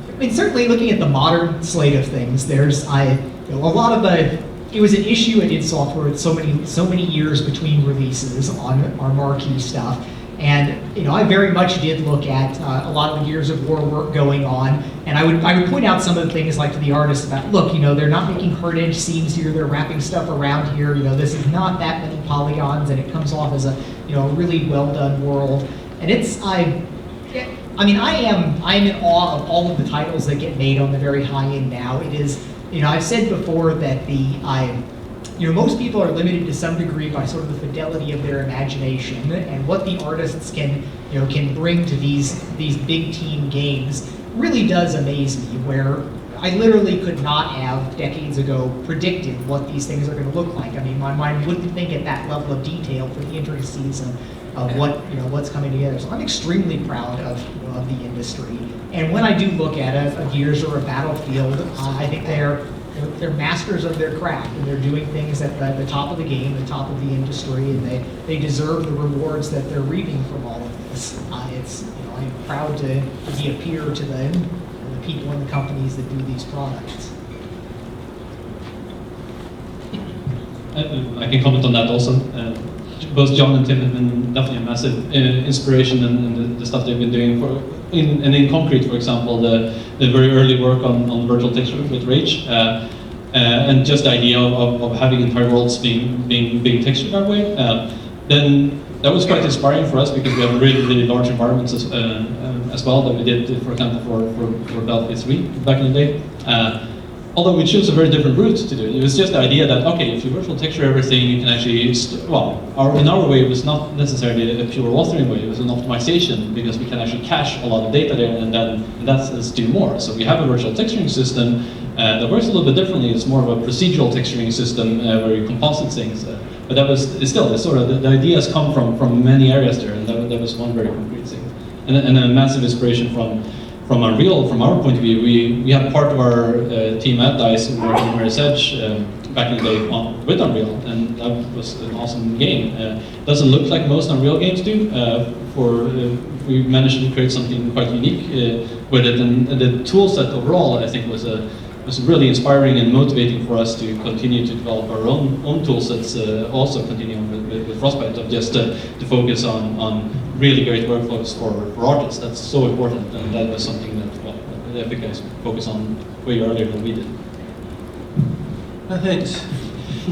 Speaker 4: I mean, certainly looking at the modern slate of things, there's a lot of it was an issue in id Software with so many years between releases on our marquee stuff. And I very much did look at a lot of the Gears of War work going on, and I would point out some of the things like to the artists about, look, they're not making hard edge seams here, they're wrapping stuff around here, this is not that many polygons, and it comes off as a really well done world. And I am in awe of all of the titles that get made on the very high end now. It is, I've said before that most people are limited to some degree by sort of the fidelity of their imagination, and what the artists can bring to these big team games really does amaze me, where I literally could not have decades ago predicted what these things are going to look like. I mean, my mind wouldn't think at that level of detail for the intricacies of what's coming together. So I'm extremely proud of the industry. And when I do look at a Gears or a Battlefield, I think they're masters of their craft, and they're doing things at the top of the game, the top of the industry, and they deserve the rewards that they're reaping from all of this. I'm proud to be a peer to them, the people and the companies that do these products.
Speaker 3: I can comment on that also. Both John and Tim have been definitely a massive inspiration in the stuff they've been doing in Concrete, for example, the very early work on virtual texture with Rage, and just the idea of having entire worlds being textured that way. Then that was quite inspiring for us, because we have really large environments as well that we did, for example, for Battlefield 3 back in the day. Although we chose a very different route to do it. It was just the idea that, okay, if you virtual texture everything, you can actually, in our way, it was not necessarily a pure authoring way, it was an optimization, because we can actually cache a lot of data there, and that's us do more. So we have a virtual texturing system that works a little bit differently. It's more of a procedural texturing system where you composite things. But that was still, sort of, the ideas come from many areas there, and that was one very concrete thing. And a massive inspiration from Unreal, from our point of view. We had part of our team at DICE working on Mirror's Edge back in the day with Unreal, and that was an awesome game. Doesn't look like most Unreal games do. We managed to create something quite unique with it, and the tool set overall, I think, was really inspiring and motivating for us to continue to develop our own tool sets, also continuing with Frostbite, of just to focus on really great workflows for artists. That's so important, and that was something that the Epic guys focused on way earlier than we did.
Speaker 2: Thanks.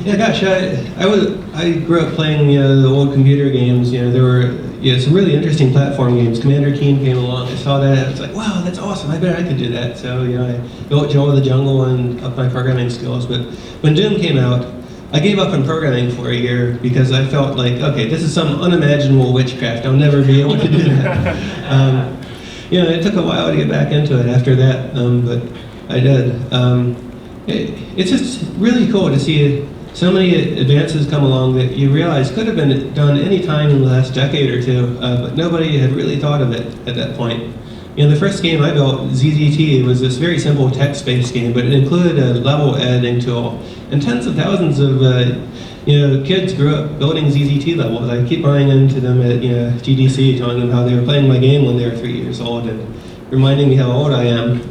Speaker 2: Yeah, gosh, I grew up playing the old computer games. There were some really interesting platform games. Commander Keen came along. I saw that. I was like, wow, that's awesome. I bet I could do that. So I built Joe of the Jungle and upped my programming skills. But when Doom came out, I gave up on programming for a year, because I felt like, okay, this is some unimaginable witchcraft. I'll never be able to do that. It took a while to get back into it after that, but I did. It's just really cool to see so many advances come along that you realize could have been done any time in the last decade or two, but nobody had really thought of it at that point. The first game I built, ZZT, was this very simple text-based game, but it included a level editing tool. And tens of thousands of kids grew up building ZZT levels. I keep running into them at GDC, telling them how they were playing my game when they were 3 years old, and reminding me how old I am.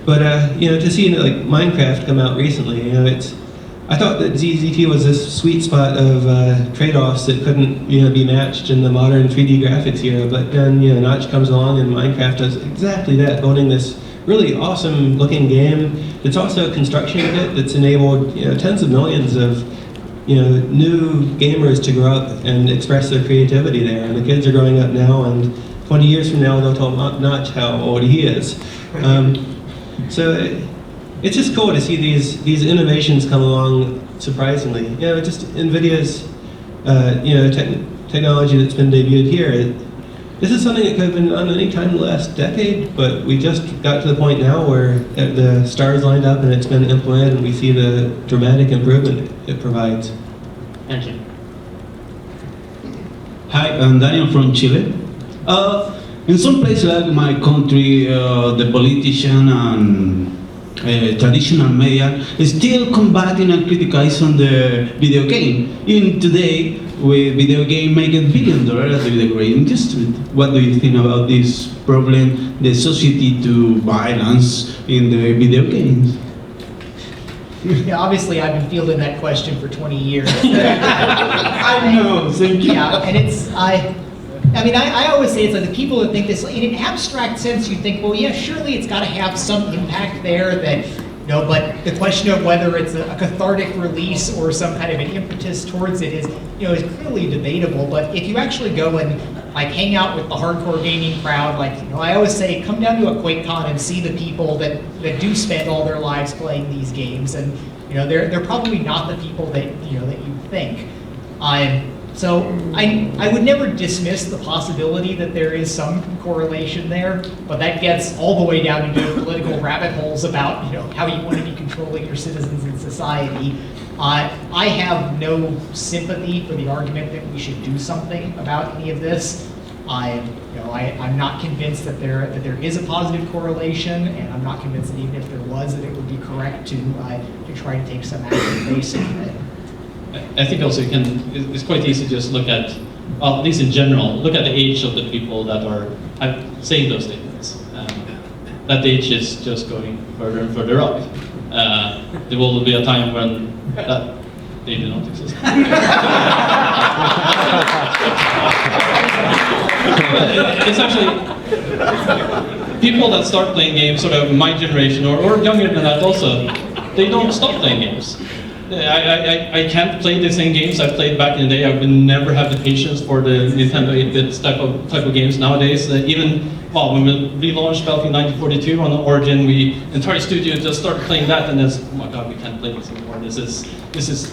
Speaker 2: But to see like Minecraft come out recently, I thought that ZZT was this sweet spot of trade-offs that couldn't be matched in the modern 3D graphics era. But then Notch comes along, and Minecraft does exactly that, building this really awesome looking game. It's also a construction kit that's enabled tens of millions of new gamers to grow up and express their creativity there. And the kids are growing up now, and 20 years from now they'll tell Notch how old he is. It's just cool to see these innovations come along surprisingly. Just NVIDIA's technology that's been debuted here. This is something that could have been done any time in the last decade, but we just got to the point now where the stars lined up and it's been implemented, and we see the dramatic improvement it provides.
Speaker 7: Thank you.
Speaker 9: Hi, I'm Daniel from Chile. In some places like my country, the politician and traditional media is still combating and criticizing the video game. Even today, with video game making $1 billion at the video game industry. What do you think about this problem, the society to violence in the video games?
Speaker 4: Yeah, obviously, I've been fielding that question for 20 years.
Speaker 9: I know, thank you.
Speaker 4: Yeah, and I always say it's like the people that think this, in an abstract sense, you think, well, yeah, surely it's got to have some impact there that, but the question of whether it's a cathartic release or some kind of an impetus towards it is clearly debatable. But if you actually go and hang out with the hardcore gaming crowd, I always say, come down to a QuakeCon and see the people that do spend all their lives playing these games, and they're probably not the people that that you think. So I would never dismiss the possibility that there is some correlation there, but that gets all the way down into political rabbit holes about how you want to be controlling your citizens in society. I have no sympathy for the argument that we should do something about any of this. I'm not convinced that there is a positive correlation, and I'm not convinced that even if there was, that it would be correct to try to take some action based on it.
Speaker 3: I think also it's quite easy to just look at, well, at least in general, look at the age of the people that are saying those statements. That age is just going further and further up. There will be a time when they do not exist. It's actually people that start playing games, sort of my generation or younger than that also, they don't stop playing games. I can't play the same games I played back in the day. I would never have the patience for the Nintendo 8-bit type of games nowadays. Even when we relaunched Battlefield 1942 on the Origin, the entire studio just started playing that, and it's, oh my god, we can't play this anymore. This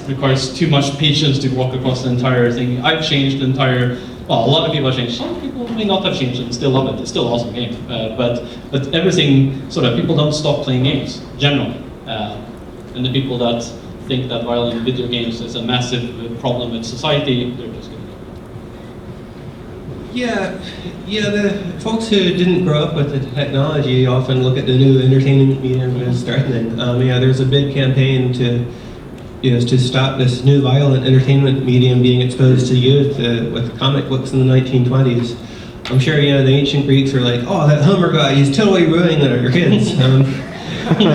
Speaker 3: requires too much patience to walk across the entire thing. I've changed the entire. Well, a lot of people have changed. Some people may not have changed and still love it. It's still an awesome game. But everything sort of people don't stop playing games generally, and the people that think that violent video games is a massive problem in society, they're just going to
Speaker 2: the folks who didn't grow up with the technology often look at the new entertainment medium as threatening. There's a big campaign to stop this new violent entertainment medium being exposed to youth with comic books in the 1920s. I'm sure the ancient Greeks were like, oh, that Homer guy, he's totally ruining it your kids. I think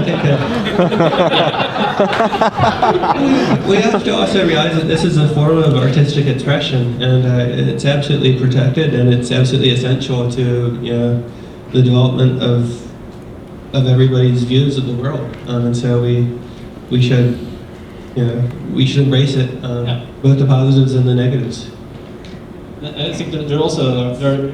Speaker 2: we have to also realize that this is a form of artistic expression, and it's absolutely protected, and it's absolutely essential to the development of everybody's views of the world, and so we should embrace it, both the positives and the negatives.
Speaker 3: I think that there are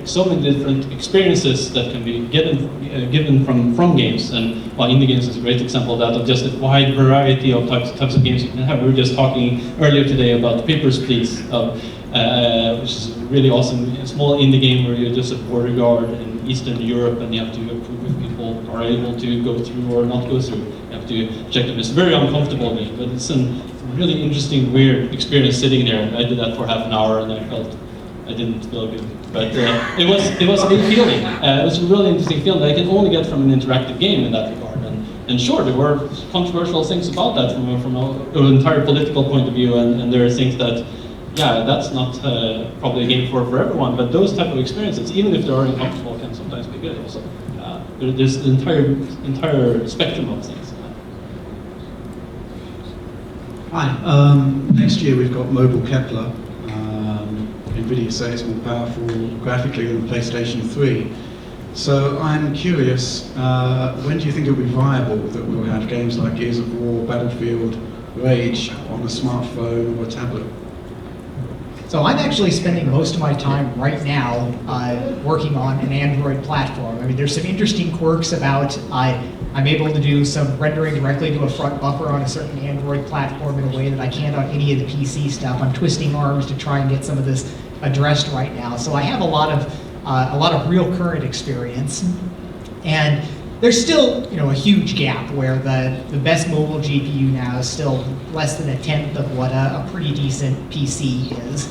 Speaker 3: so many different experiences that can be given from games, and indie games is a great example of that, of just a wide variety of types of games you can have. We were just talking earlier today about Papers, Please, which is a really awesome small indie game where you're just a border guard in Eastern Europe, and you have to approve if people are able to go through or not go through. You have to check them. It's a very uncomfortable game, but it's a really interesting, weird experience sitting there. I did that for half an hour, and I didn't feel good, but it was a big feeling. It was a really interesting feeling that I can only get from an interactive game in that regard. And sure, there were controversial things about that from an entire political point of view, and there are things that, that's not probably a game for everyone. But those type of experiences, even if they are uncomfortable, can sometimes be good. Also, there's the entire spectrum of things.
Speaker 10: Hi. Next year we've got mobile Kepler. NVIDIA say it's more powerful graphically than the PlayStation 3. So I'm curious, when do you think it'll be viable that we'll have games like Gears of War, Battlefield, Rage on a smartphone or a tablet?
Speaker 4: So I'm actually spending most of my time right now working on an Android platform. I mean, there's some interesting quirks about I'm able to do some rendering directly to a front buffer on a certain Android platform in a way that I can't on any of the PC stuff. I'm twisting arms to try and get some of this addressed right now. So I have a lot of real current experience, and there's still, a huge gap where the best mobile GPU now is still less than 1/10 of what a pretty decent PC is.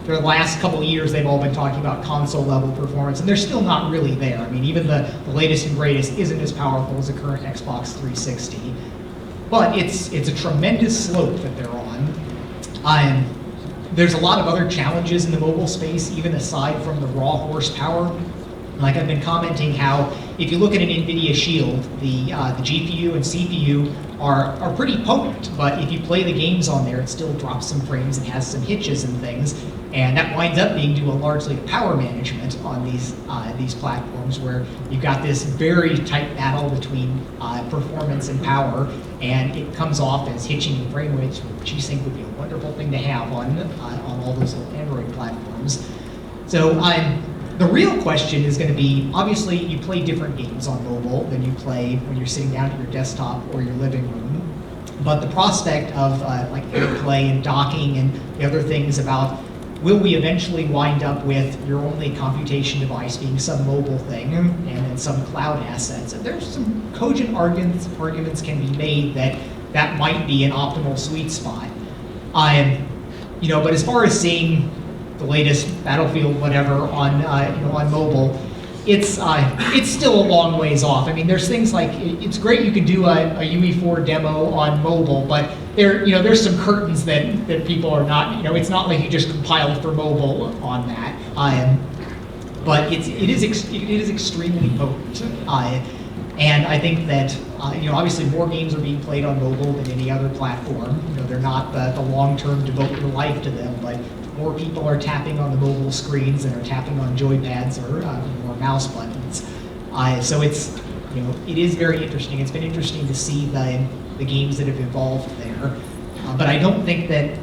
Speaker 4: For the last couple of years, they've all been talking about console level performance, and they're still not really there. I mean, even the latest and greatest isn't as powerful as the current Xbox 360, but it's a tremendous slope that they're on. There's a lot of other challenges in the mobile space, even aside from the raw horsepower. Like I've been commenting how if you look at an NVIDIA Shield, the GPU and CPU are pretty potent, but if you play the games on there, it still drops some frames and has some hitches and things, and that winds up being due largely to power management on these platforms, where you've got this very tight battle between performance and power, and it comes off as hitching in frame rates, which G-Sync would be a wonderful thing to have on all those little Android platforms. So the real question is going to be, obviously, you play different games on mobile than you play when you're sitting down at your desktop or your living room. But the prospect of like AirPlay and docking and the other things about, will we eventually wind up with your only computation device being some mobile thing and then some cloud assets? And there's some cogent arguments can be made that might be an optimal sweet spot. But as far as seeing the latest Battlefield whatever on mobile, it's still a long ways off. I mean, there's things like, it's great you can do a UE4 demo on mobile, but there's some curtains that people are not, it's not like you just compiled for mobile on that. But it is extremely potent. And I think that, obviously more games are being played on mobile than any other platform. They're not the long-term devote your life to them, but more people are tapping on the mobile screens than are tapping on joypads or mouse buttons. So it is very interesting. It's been interesting to see the games that have evolved there. But I don't think that,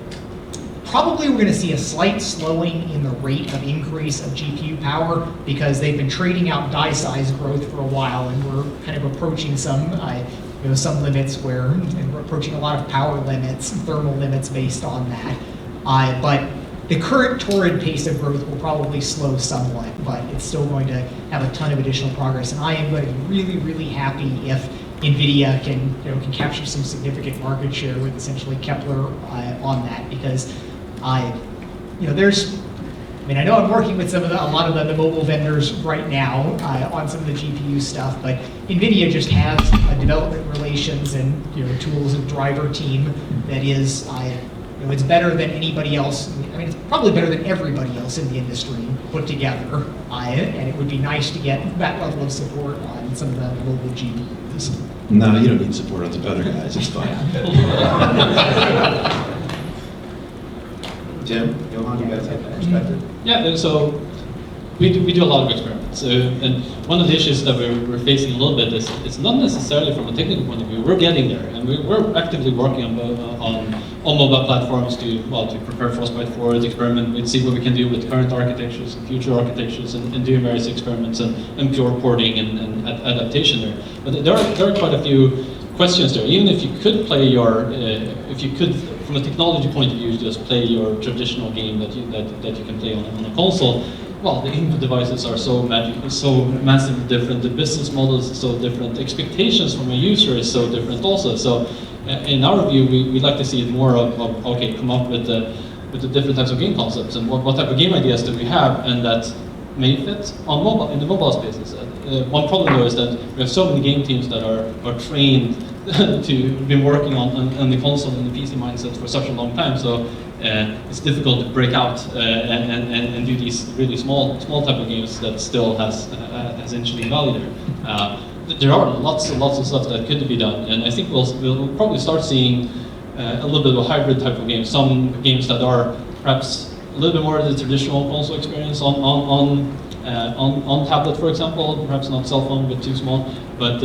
Speaker 4: probably we're going to see a slight slowing in the rate of increase of GPU power, because they've been trading out die size growth for a while, and we're kind of approaching some limits and we're approaching a lot of power limits, thermal limits based on that. But the current torrid pace of growth will probably slow somewhat, but it's still going to have a ton of additional progress. And I am going to be really, really happy if NVIDIA can capture some significant market share with essentially Kepler on that, because I know I'm working with a lot of the mobile vendors right now on some of the GPU stuff, but NVIDIA just has a development relations and tools and driver team that is it's better than anybody else. I mean, it's probably better than everybody else in the industry put together, and it would be nice to get that level of support on some of the mobile GPUs.
Speaker 1: No, you don't need support on some other guys. It's fine. Jim, Johan, you guys have a perspective?
Speaker 3: Yeah, so we do a lot of experiments. And one of the issues that we're facing a little bit is it's not necessarily from a technical point of view. We're getting there, and we're actively working on mobile platforms to prepare Frostbite for it, experiment with, see what we can do with current architectures and future architectures, and do various experiments and pure porting and adaptation there. But there are quite a few questions there. Even if you could play from a technology point of view, just play your traditional game that you can play on a console. Well, the input devices are so massively different. The business model is so different. Expectations from a user is so different also. So, in our view, we'd like to see it more of okay, come up with the different types of game concepts and what type of game ideas do we have, and that may fit on mobile in the mobile spaces. One problem though is that we have so many game teams that are trained to been working on the console and the PC mindset for such a long time. So it's difficult to break out and do these really small type of games that still has interesting value there. There are lots and lots of stuff that could be done, and I think we'll probably start seeing a little bit of a hybrid type of game. Some games that are perhaps a little bit more of the traditional console experience on tablet, for example, perhaps not cell phone, but too small. But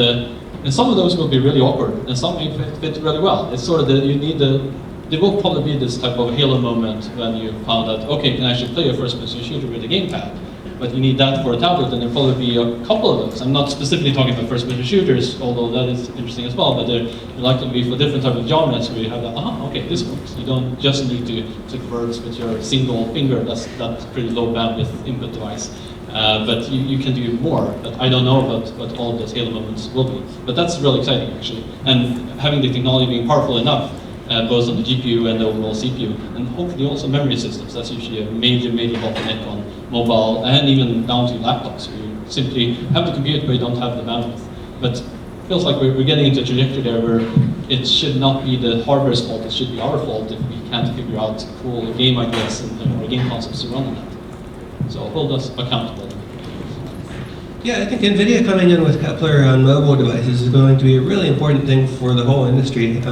Speaker 3: and some of those will be really awkward, and some may fit really well. It's sort of you need the there will probably be this type of halo moment when you found out, okay, you can actually play a first-person shooter with a gamepad. But you need that for a tablet, and there'll probably be a couple of those. I'm not specifically talking about first-person shooters, although that is interesting as well, but they're likely to be for different type of genres where you have that, okay, this works. You don't just need to click words with your single finger. That's pretty low bandwidth input device. But you can do more. But I don't know about what all of those halo moments will be. But that's really exciting, actually. And having the technology being powerful enough, both on the GPU and the overall CPU, and hopefully also memory systems. That's usually a major bottleneck on mobile and even down to laptops. Where you simply have the compute, but you don't have the bandwidth. But it feels like we're getting into a trajectory there where it should not be the hardware's fault, it should be our fault if we can't figure out cool game ideas or game concepts to run on that. So hold us accountable.
Speaker 2: Yeah, I think NVIDIA coming in with Kepler on mobile devices is going to be a really important thing for the whole industry.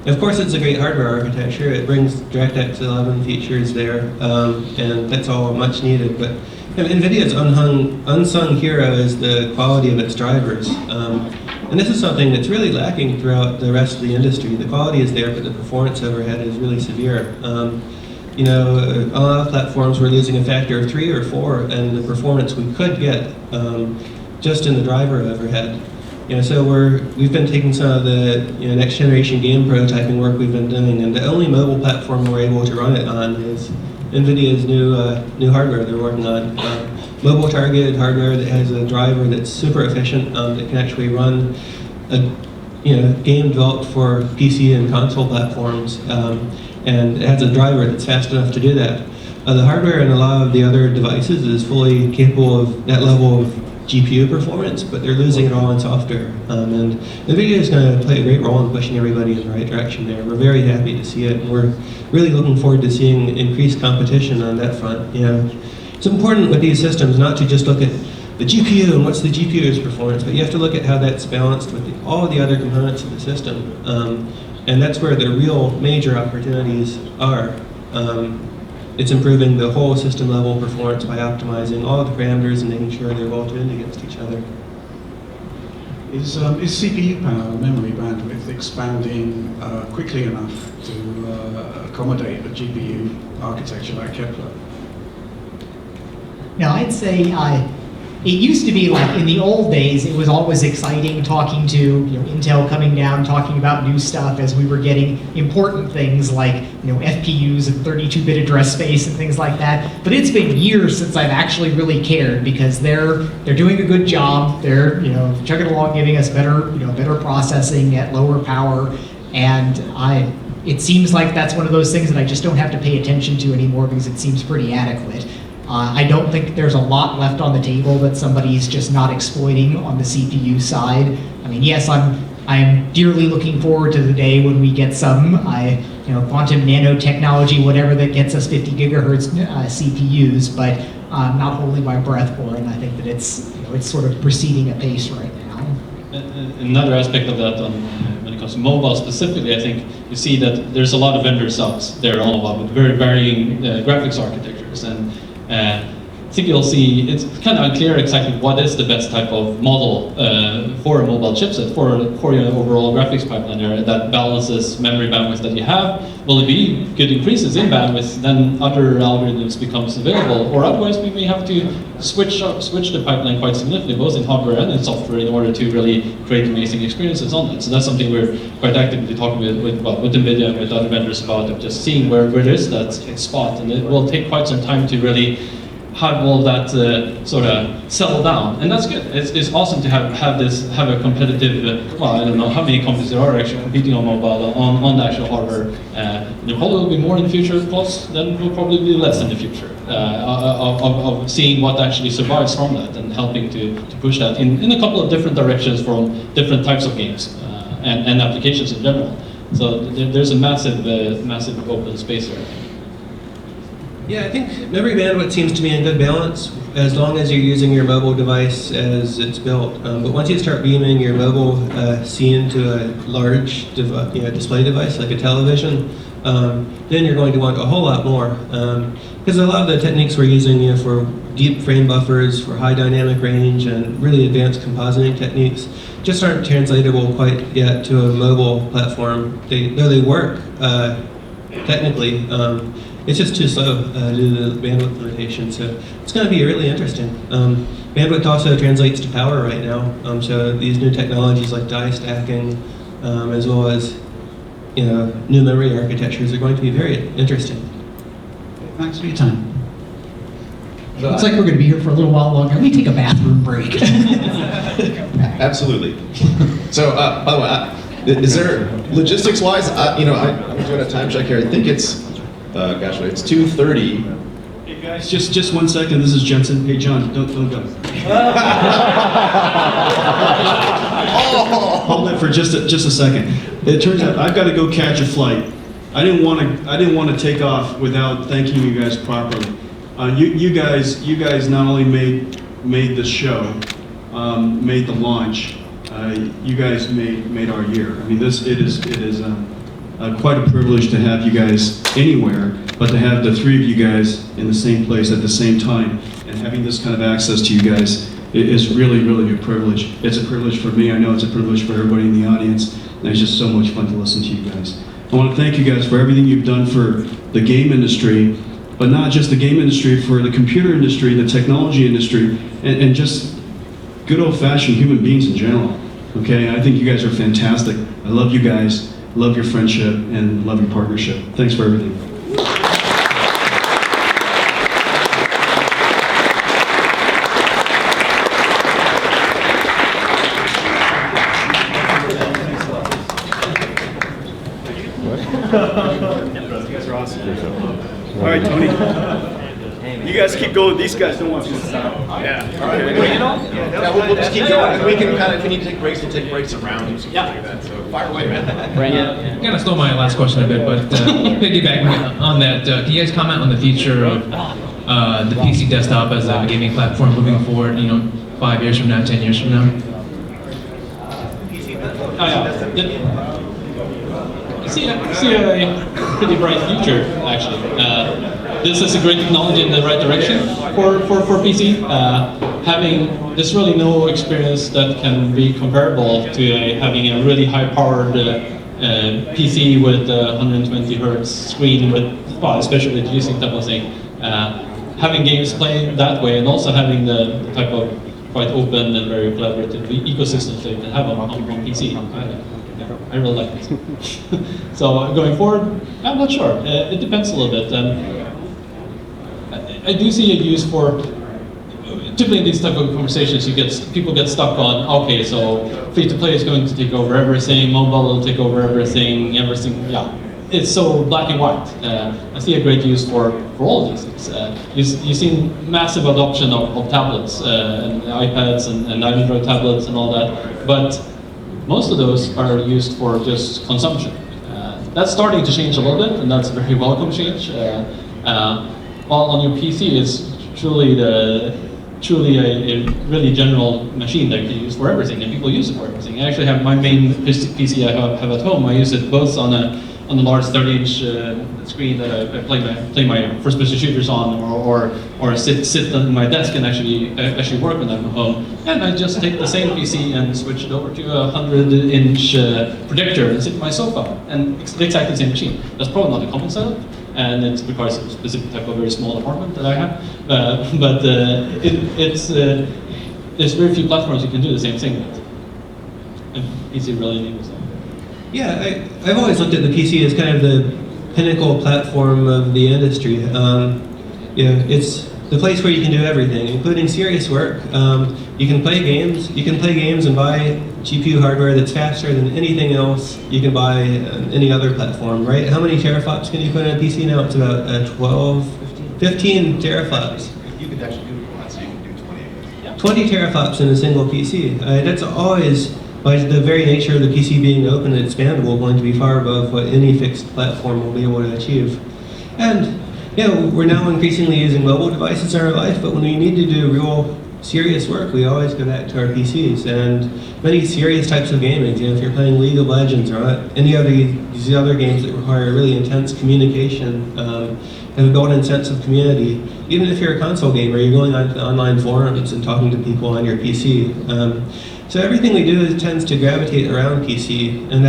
Speaker 2: Of course, it's a great hardware architecture. It brings DirectX 11 features there, and that's all much needed. But NVIDIA's unsung hero is the quality of its drivers. And this is something that's really lacking throughout the rest of the industry. The quality is there, but the performance overhead is really severe. You know, on a lot of platforms we're losing a factor of 3 or 4 and the performance we could get just in the driver overhead. You know, so we've been taking some of the next generation game prototyping work we've been doing, and the only mobile platform we're able to run it on is NVIDIA's new hardware they're working on. Mobile targeted hardware that has a driver that's super efficient, that can actually run a game developed for PC and console platforms, and it has a driver that's fast enough to do that. The hardware in a lot of the other devices is fully capable of that level of GPU performance, but they're losing it all in software. And NVIDIA is going to play a great role in pushing everybody in the right direction there. We're very happy to see it, and we're really looking forward to seeing increased competition on that front. You know, it's important with these systems not to just look at the GPU and what's the GPU's performance, but you have to look at how that's balanced with all the other components of the system. And that's where the real major opportunities are. It's improving the whole system level performance by optimizing all of the parameters and making sure they're well tuned against each other.
Speaker 10: Is CPU power, memory bandwidth, expanding quickly enough to accommodate a GPU architecture like Kepler?
Speaker 4: No, I'd say it used to be like in the old days, it was always exciting talking to Intel coming down, talking about new stuff as we were getting important things like FPUs and 32-bit address space and things like that. But it's been years since I've actually really cared because they're doing a good job. They're chugging along, giving us better better processing at lower power, and it seems like that's one of those things that I just don't have to pay attention to anymore because it seems pretty adequate. I don't think there's a lot left on the table that somebody's just not exploiting on the CPU side. I mean, yes, I'm dearly looking forward to the day when we get some, quantum nanotechnology, whatever that gets us 50 gigahertz CPUs, but I'm not holding my breath for it. And I think that it's sort of proceeding apace right now.
Speaker 3: Another aspect of that when it comes to mobile specifically, I think you see that there's a lot of vendor subs there all about with very varying graphics architectures, and I think you'll see it's kind of unclear exactly what is the best type of model for a mobile chipset, for your overall graphics pipeline there that balances memory bandwidth that you have. Will it be good increases in bandwidth, then other algorithms becomes available, or otherwise we may have to switch the pipeline quite significantly, both in hardware and in software, in order to really create amazing experiences on it. So that's something we're quite actively talking with NVIDIA and with other vendors about, of just seeing where there's that spot, and it will take quite some time to really have all that sort of settle down, and that's good. It's awesome to have a competitive. Well, I don't know how many companies there are actually competing on mobile on the actual hardware. There probably will be more in the future. Plus, then will probably be less in the future of seeing what actually survives from that and helping to push that in a couple of different directions from different types of games and applications in general. So there's a massive open space there.
Speaker 2: Yeah, I think memory bandwidth seems to be in good balance as long as you're using your mobile device as it's built. But once you start beaming your mobile scene to a large display device like a television, then you're going to want a whole lot more. Because a lot of the techniques we're using for deep frame buffers, for high dynamic range, and really advanced compositing techniques just aren't translatable quite yet to a mobile platform. Though they work, technically. It's just too slow due to the bandwidth limitation, so it's going to be really interesting. Bandwidth also translates to power right now, so these new technologies like die stacking, as well as new memory architectures are going to be very interesting.
Speaker 10: Thanks for your time.
Speaker 4: Looks like we're going to be here for a little while longer. Let me take a bathroom break.
Speaker 1: Absolutely. So, by the way, is there logistics-wise? I'm doing a time check here. I think it's, it's 2:30.
Speaker 11: Hey guys, just 1 second. This is Jensen. Hey John, don't go. Hold it for just a second. It turns out I've got to go catch a flight. I didn't want to take off without thanking you guys properly. You guys not only made the show, made the launch. You guys made our year. I mean, it is quite a privilege to have you guys anywhere, but to have the three of you guys in the same place at the same time and having this kind of access to you guys is really, really a privilege. It's a privilege for me. I know it's a privilege for everybody in the audience, and it's just so much fun to listen to you guys. I want to thank you guys for everything you've done for the game industry, but not just the game industry, for the computer industry, the technology industry, and just good old-fashioned human beings in general. Okay, I think you guys are fantastic. I love you guys, love your friendship, and love your partnership. Thanks for everything. All right, Tony. You guys keep going. These guys don't want you to stop. Yeah.
Speaker 1: All right. We'll just keep going. We can if we need to take breaks, we'll take breaks around and stuff like that. So fire away, man.
Speaker 12: I'm gonna stole my last question a bit, but piggybacking on that, can you guys comment on the future of the PC desktop as a gaming platform moving forward? 5 years from now, 10 years from now.
Speaker 3: I see a pretty bright future, actually. This is a great technology in the right direction for PC. Having there's really no experience that can be comparable to having a really high-powered PC with 120 hertz screen with, especially with G-Sync type of thing. Having games played that way, and also having the type of quite open and very collaborative ecosystems that you can have on PC. I really like it. So going forward, I'm not sure. It depends a little bit. I do see a use for, typically in these type of conversations, people get stuck on, okay, so free-to-play is going to take over everything, mobile will take over everything, yeah. It's so black and white. I see a great use for all of these things. You've seen massive adoption of tablets, and iPads and Android tablets and all that, but most of those are used for just consumption. That's starting to change a little bit, and that's a very welcome change. While on your PC, it's truly a really general machine that you can use for everything, and people use it for everything. I actually have my main PC I have at home. I use it both on a large 30-inch screen that I play my first-person shooters on, or sit on my desk and actually work when I'm at home. And I just take the same PC and switch it over to a 100-inch projector and sit on my sofa, and it's exactly the same machine. That's probably not a common setup, and it requires a specific type of very small apartment that I have. But there's very few platforms you can do the same thing with, and PC really enables that.
Speaker 2: Yeah, I've always looked at the PC as kind of the pinnacle platform of the industry. It's the place where you can do everything, including serious work. You can play games. You can play games and buy GPU hardware that's faster than anything else you can buy on any other platform, right? How many teraflops can you put on a PC now? It's about 15 teraflops.
Speaker 1: You could actually do it, so you can do 20.
Speaker 2: 20 teraflops in a single PC. That's always, by the very nature of the PC being open and expandable, going to be far above what any fixed platform will be able to achieve. And we're now increasingly using mobile devices in our life, but when we need to do real serious work, we always go back to our PCs. And many serious types of gaming, if you're playing League of Legends or any of these other games that require really intense communication, and a built-in sense of community, even if you're a console gamer, you're going on to online forums and talking to people on your PC. So everything we do tends to gravitate around PC, and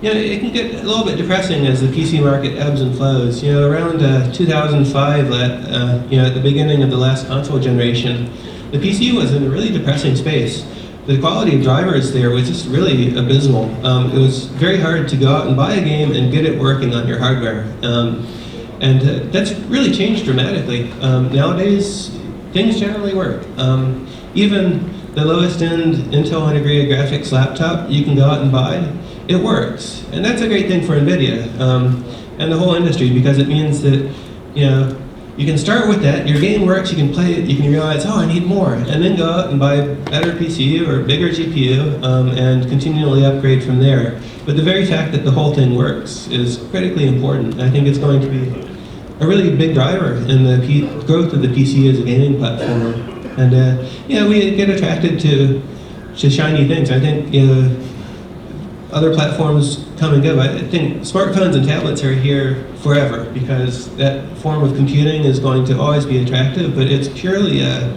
Speaker 2: it can get a little bit depressing as the PC market ebbs and flows. Around 2005, at the beginning of the last console generation, the PC was in a really depressing space. The quality of drivers there was just really abysmal. It was very hard to go out and buy a game and get it working on your hardware. And that's really changed dramatically. Nowadays, things generally work. Even the lowest end Intel integrated graphics laptop you can go out and buy, it works. And that's a great thing for NVIDIA and the whole industry, because it means that, you can start with that, your game works, you can play it, you can realize, oh, I need more, and then go out and buy a better PC or a bigger GPU and continually upgrade from there. But the very fact that the whole thing works is critically important. And I think it's going to be a really big driver in the growth of the PC as a gaming platform. And we get attracted to shiny things. I think other platforms come and go. I think smartphones and tablets are here forever, because that form of computing is going to always be attractive, but it's purely a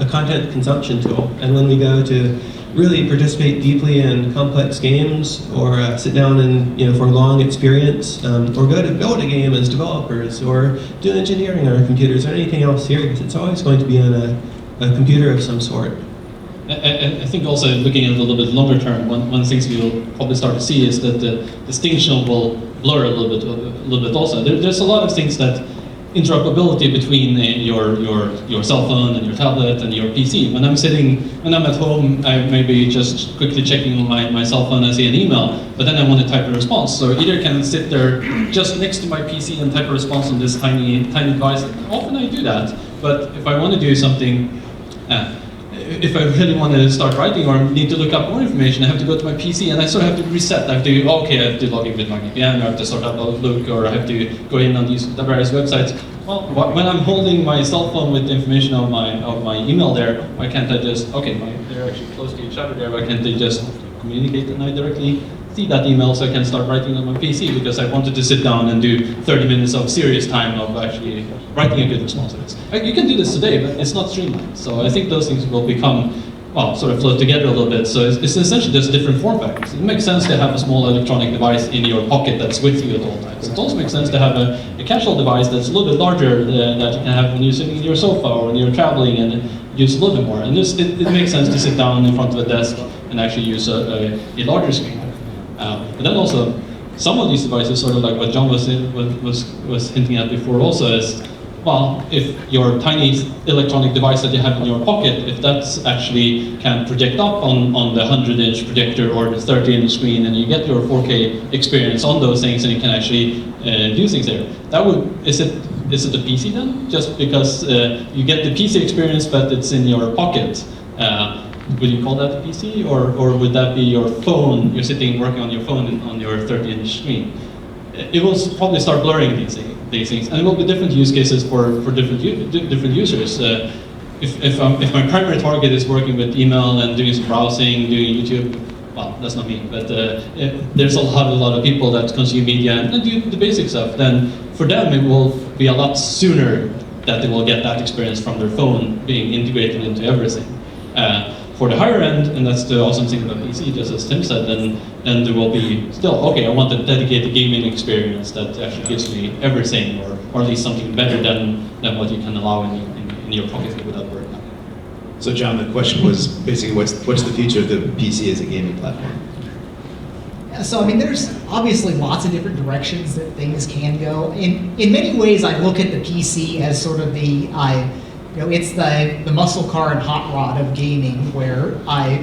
Speaker 2: content consumption tool. And when we go to really participate deeply in complex games, or sit down and for a long experience, or go to build a game as developers, or do engineering on our computers, or anything else serious, it's always going to be on a computer of some sort.
Speaker 3: I think also looking at it a little bit longer term, one of the things we'll probably start to see is that the distinction will blur a little bit also. There's a lot of things that interoperability between your cell phone and your tablet and your PC. When I'm at home, I may be just quickly checking my cell phone and see an email, but then I want to type a response. So either can sit there just next to my PC and type a response on this tiny device. Often I do that, but if I want to do something, if I really want to start writing or need to look up more information, I have to go to my PC and I sort of have to reset. I have to log in with my VPN, or I have to sort of look, or I have to go in on these various websites. Well, when I'm holding my cell phone with the information of my email there, why can't I just, they're actually close to each other there, why can't they just communicate and I directly see that email so I can start writing on my PC, because I wanted to sit down and do 30 minutes of serious time of actually writing a good response to this. You can do this today, but it's not streamlined. So I think those things will become, sort of flow together a little bit. So it's essentially just different form factors. It makes sense to have a small electronic device in your pocket that's with you at all times. It also makes sense to have a casual device that's a little bit larger that you can have when you're sitting in your sofa or when you're traveling and use a little bit more. And it makes sense to sit down in front of a desk and actually use a larger screen. But then also, some of these devices, sort of like what John was hinting at before also, is, if your tiny electronic device that you have in your pocket, if that's actually can project up on the 100-inch projector or the 30-inch screen, and you get your 4K experience on those things, and you can actually do things there. Is it a PC then? Just because you get the PC experience, but it's in your pocket. Would you call that a PC, or would that be your phone? You're sitting working on your phone on your 30-inch screen. It will probably start blurring these things, and it will be different use cases for different users. If my primary target is working with email and doing some browsing, doing YouTube, that's not me. But there's a lot of people that consume media and do the basic stuff. Then for them, it will be a lot sooner that they will get that experience from their phone being integrated into everything. For the higher end, and that's the awesome thing about PC, just as Tim said, then there will be still, I want a dedicated gaming experience that actually gives me everything, or at least something better than what you can allow in your pocket without worrying about it.
Speaker 1: So John, the question was basically what's the future of the PC as a gaming platform?
Speaker 4: Yeah, so there's obviously lots of different directions that things can go. In many ways, I look at the PC as sort of it's the muscle car and hot rod of gaming, where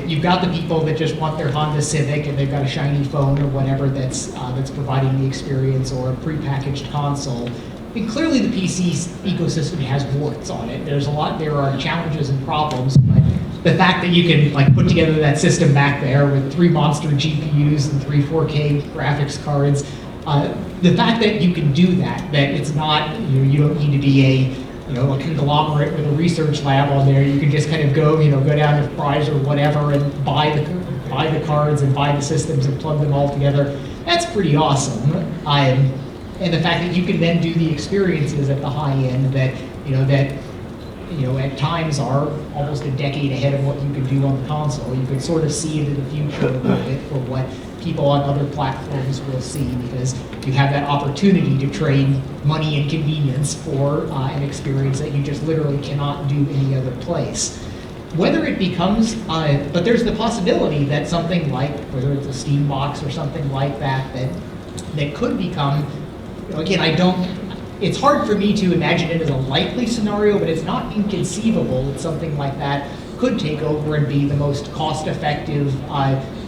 Speaker 4: you've got the people that just want their Honda Civic and they've got a shiny phone or whatever that's providing the experience, or a prepackaged console. And clearly the PC ecosystem has warts on it. There are challenges and problems, but the fact that you can put together that system back there with 3 monster GPUs and 3 4K graphics cards, the fact that you can do that it's not, you don't need to be a conglomerate with a research lab on there. You can just kind of go down to Price or whatever and buy the cards and buy the systems and plug them all together. That's pretty awesome. And the fact that you can then do the experiences at the high end that at times are almost a decade ahead of what you can do on the console. You can sort of see into the future a little bit for what people on other platforms will see, because you have that opportunity to trade money and convenience for an experience that you just literally cannot do any other place. Whether it becomes, but there's the possibility that something like, whether it's a Steam box or something like that, that could become, again, it's hard for me to imagine it as a likely scenario, but it's not inconceivable that something like that could take over and be the most cost-effective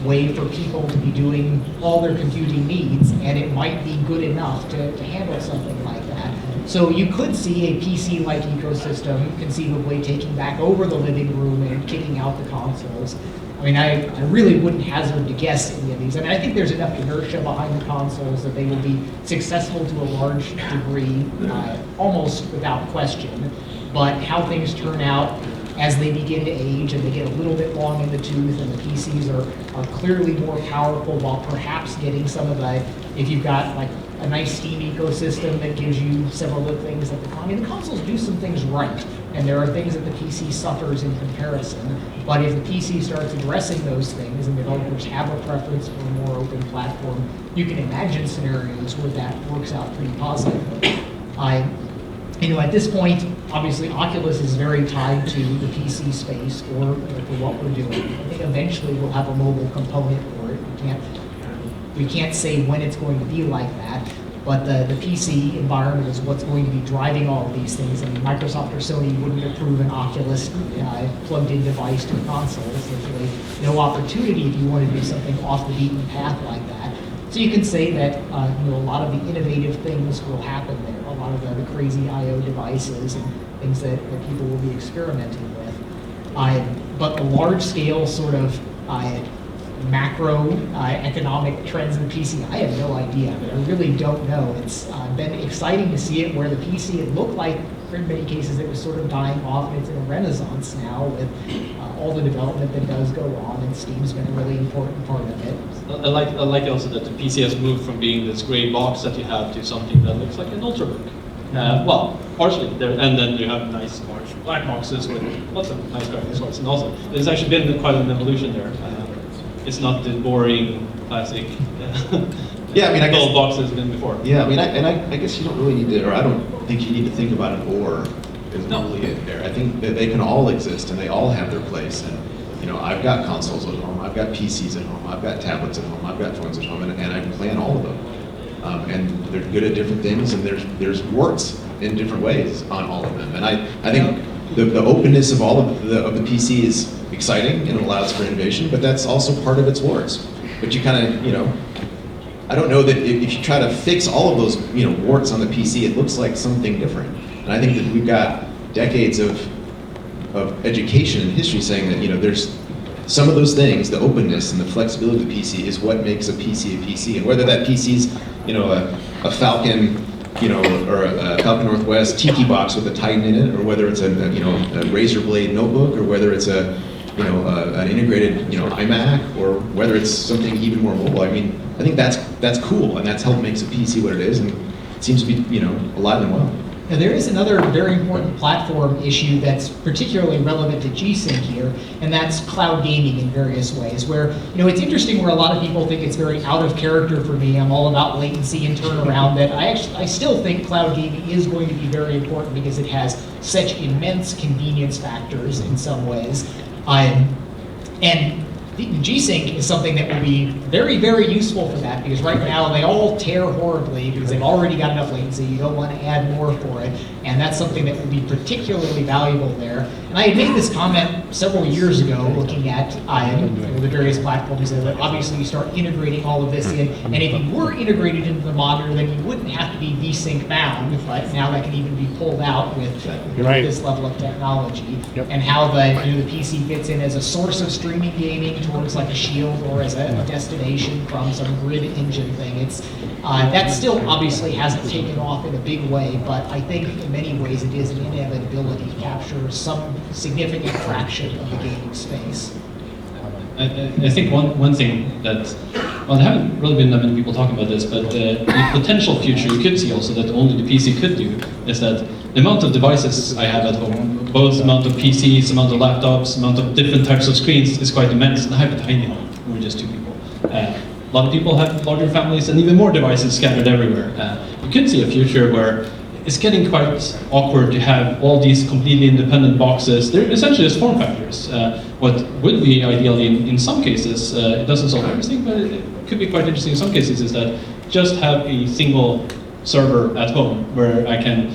Speaker 4: way for people to be doing all their computing needs, and it might be good enough to handle something like that. So you could see a PC-like ecosystem conceivably taking back over the living room and kicking out the consoles. I mean, I really wouldn't hazard to guess any of these. I mean, I think there's enough inertia behind the consoles that they will be successful to a large degree, almost without question. But how things turn out as they begin to age and they get a little bit long in the tooth, and the PCs are clearly more powerful, while perhaps getting some of the, if you've got like a nice Steam ecosystem that gives you several of the things that the consoles do some things right, and there are things that the PC suffers in comparison. But if the PC starts addressing those things and developers have a preference for a more open platform, you can imagine scenarios where that works out pretty positively. At this point, obviously Oculus is very tied to the PC space for what we're doing. I think eventually we'll have a mobile component for it. We can't say when it's going to be like that, but the PC environment is what's going to be driving all of these things. I mean, Microsoft or Sony wouldn't approve an Oculus plugged-in device to a console. There's really no opportunity if you want to do something off the beaten path like that. So you can say that a lot of the innovative things will happen there. A lot of the crazy I/O devices and things that people will be experimenting with. But the large-scale sort of macro economic trends in the PC, I have no idea. But I really don't know. It's been exciting to see it where the PC, it looked like in many cases it was sort of dying off, and it's in a renaissance now with all the development that does go on, and Steam's been a really important part of it.
Speaker 3: I like also that the PC has moved from being this gray box that you have to something that looks like an ultrabook. Well, partially, and then you have nice large black boxes with lots of nice graphics cards, and also there's actually been quite an evolution there. It's not the boring classic
Speaker 1: Yeah, I mean, I guess,
Speaker 3: gold box that's been before.
Speaker 1: Yeah, I mean, I guess you don't really need to, or I don't think you need to think about an or is really it there. I think that they can all exist and they all have their place. And I've got consoles at home, I've got PCs at home, I've got tablets at home, I've got phones at home, and I can play on all of them. And they're good at different things, and there's warts in different ways on all of them. And I think the openness of all of the PC is exciting and allows for innovation, but that's also part of its warts. But you kind of, I don't know that if you try to fix all of those, warts on the PC, it looks like something different. And I think that we've got decades of education and history saying that, there's some of those things, the openness and the flexibility of the PC is what makes a PC a PC. And whether that PC's, a Falcon, or a Falcon Northwest Tiki box with a Titan in it, or whether it's a Razer Blade notebook, or whether it's an integrated, iMac, or whether it's something even more mobile. I mean, I think that's cool, and that's helped makes a PC what it is, and it seems to be, alive and well.
Speaker 4: Now, there is another very important platform issue that's particularly relevant to G-Sync here, and that's cloud gaming in various ways, where, it's interesting where a lot of people think it's very out of character for me. I'm all about latency and turnaround, that I still think cloud gaming is going to be very important because it has such immense convenience factors in some ways. And G-Sync is something that will be very, very useful for that, because right now they all tear horribly because they've already got enough latency. You don't want to add more for it, and that's something that will be particularly valuable there. And I had made this comment several years ago looking at the various platforms that obviously you start integrating all of this in, and if you were integrated into the monitor, then you wouldn't have to be V-Sync bound, but now that can even be pulled out with this level of technology, and how the PC fits in as a source of streaming gaming towards like a shield, or as a destination from some grid engine thing. It's that still obviously hasn't taken off in a big way, but I think in many ways it is an inevitability to capture some significant fraction of the gaming space.
Speaker 3: I think one thing that, well, there haven't really been that many people talking about this, but the potential future you could see also that only the PC could do is that the amount of devices I have at home, both amount of PCs, amount of laptops, amount of different types of screens is quite immense. And I have a tiny home. We're just 2 people. A lot of people have larger families and even more devices scattered everywhere. You could see a future where it's getting quite awkward to have all these completely independent boxes. They're essentially just form factors. What would be ideal in some cases, it doesn't solve everything, but it could be quite interesting in some cases, is that just have a single server at home where I can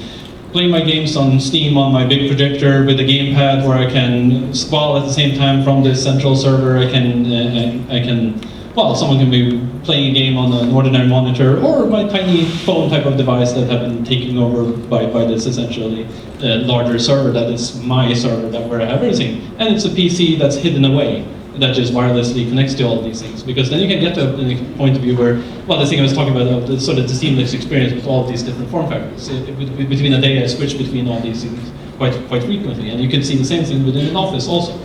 Speaker 3: play my games on Steam on my big projector with a gamepad, where I can scroll at the same time from this central server. I can, well, someone can be playing a game on an ordinary monitor, or my tiny phone type of device that have been taken over by this essentially larger server that is my server, that where I have everything. And it's a PC that's hidden away, that just wirelessly connects to all of these things. Because then you can get to a point of view where, well, the thing I was talking about, the sort of the seamless experience with all of these different form factors. Between a day, I switch between all these things quite frequently. And you can see the same thing within an office also.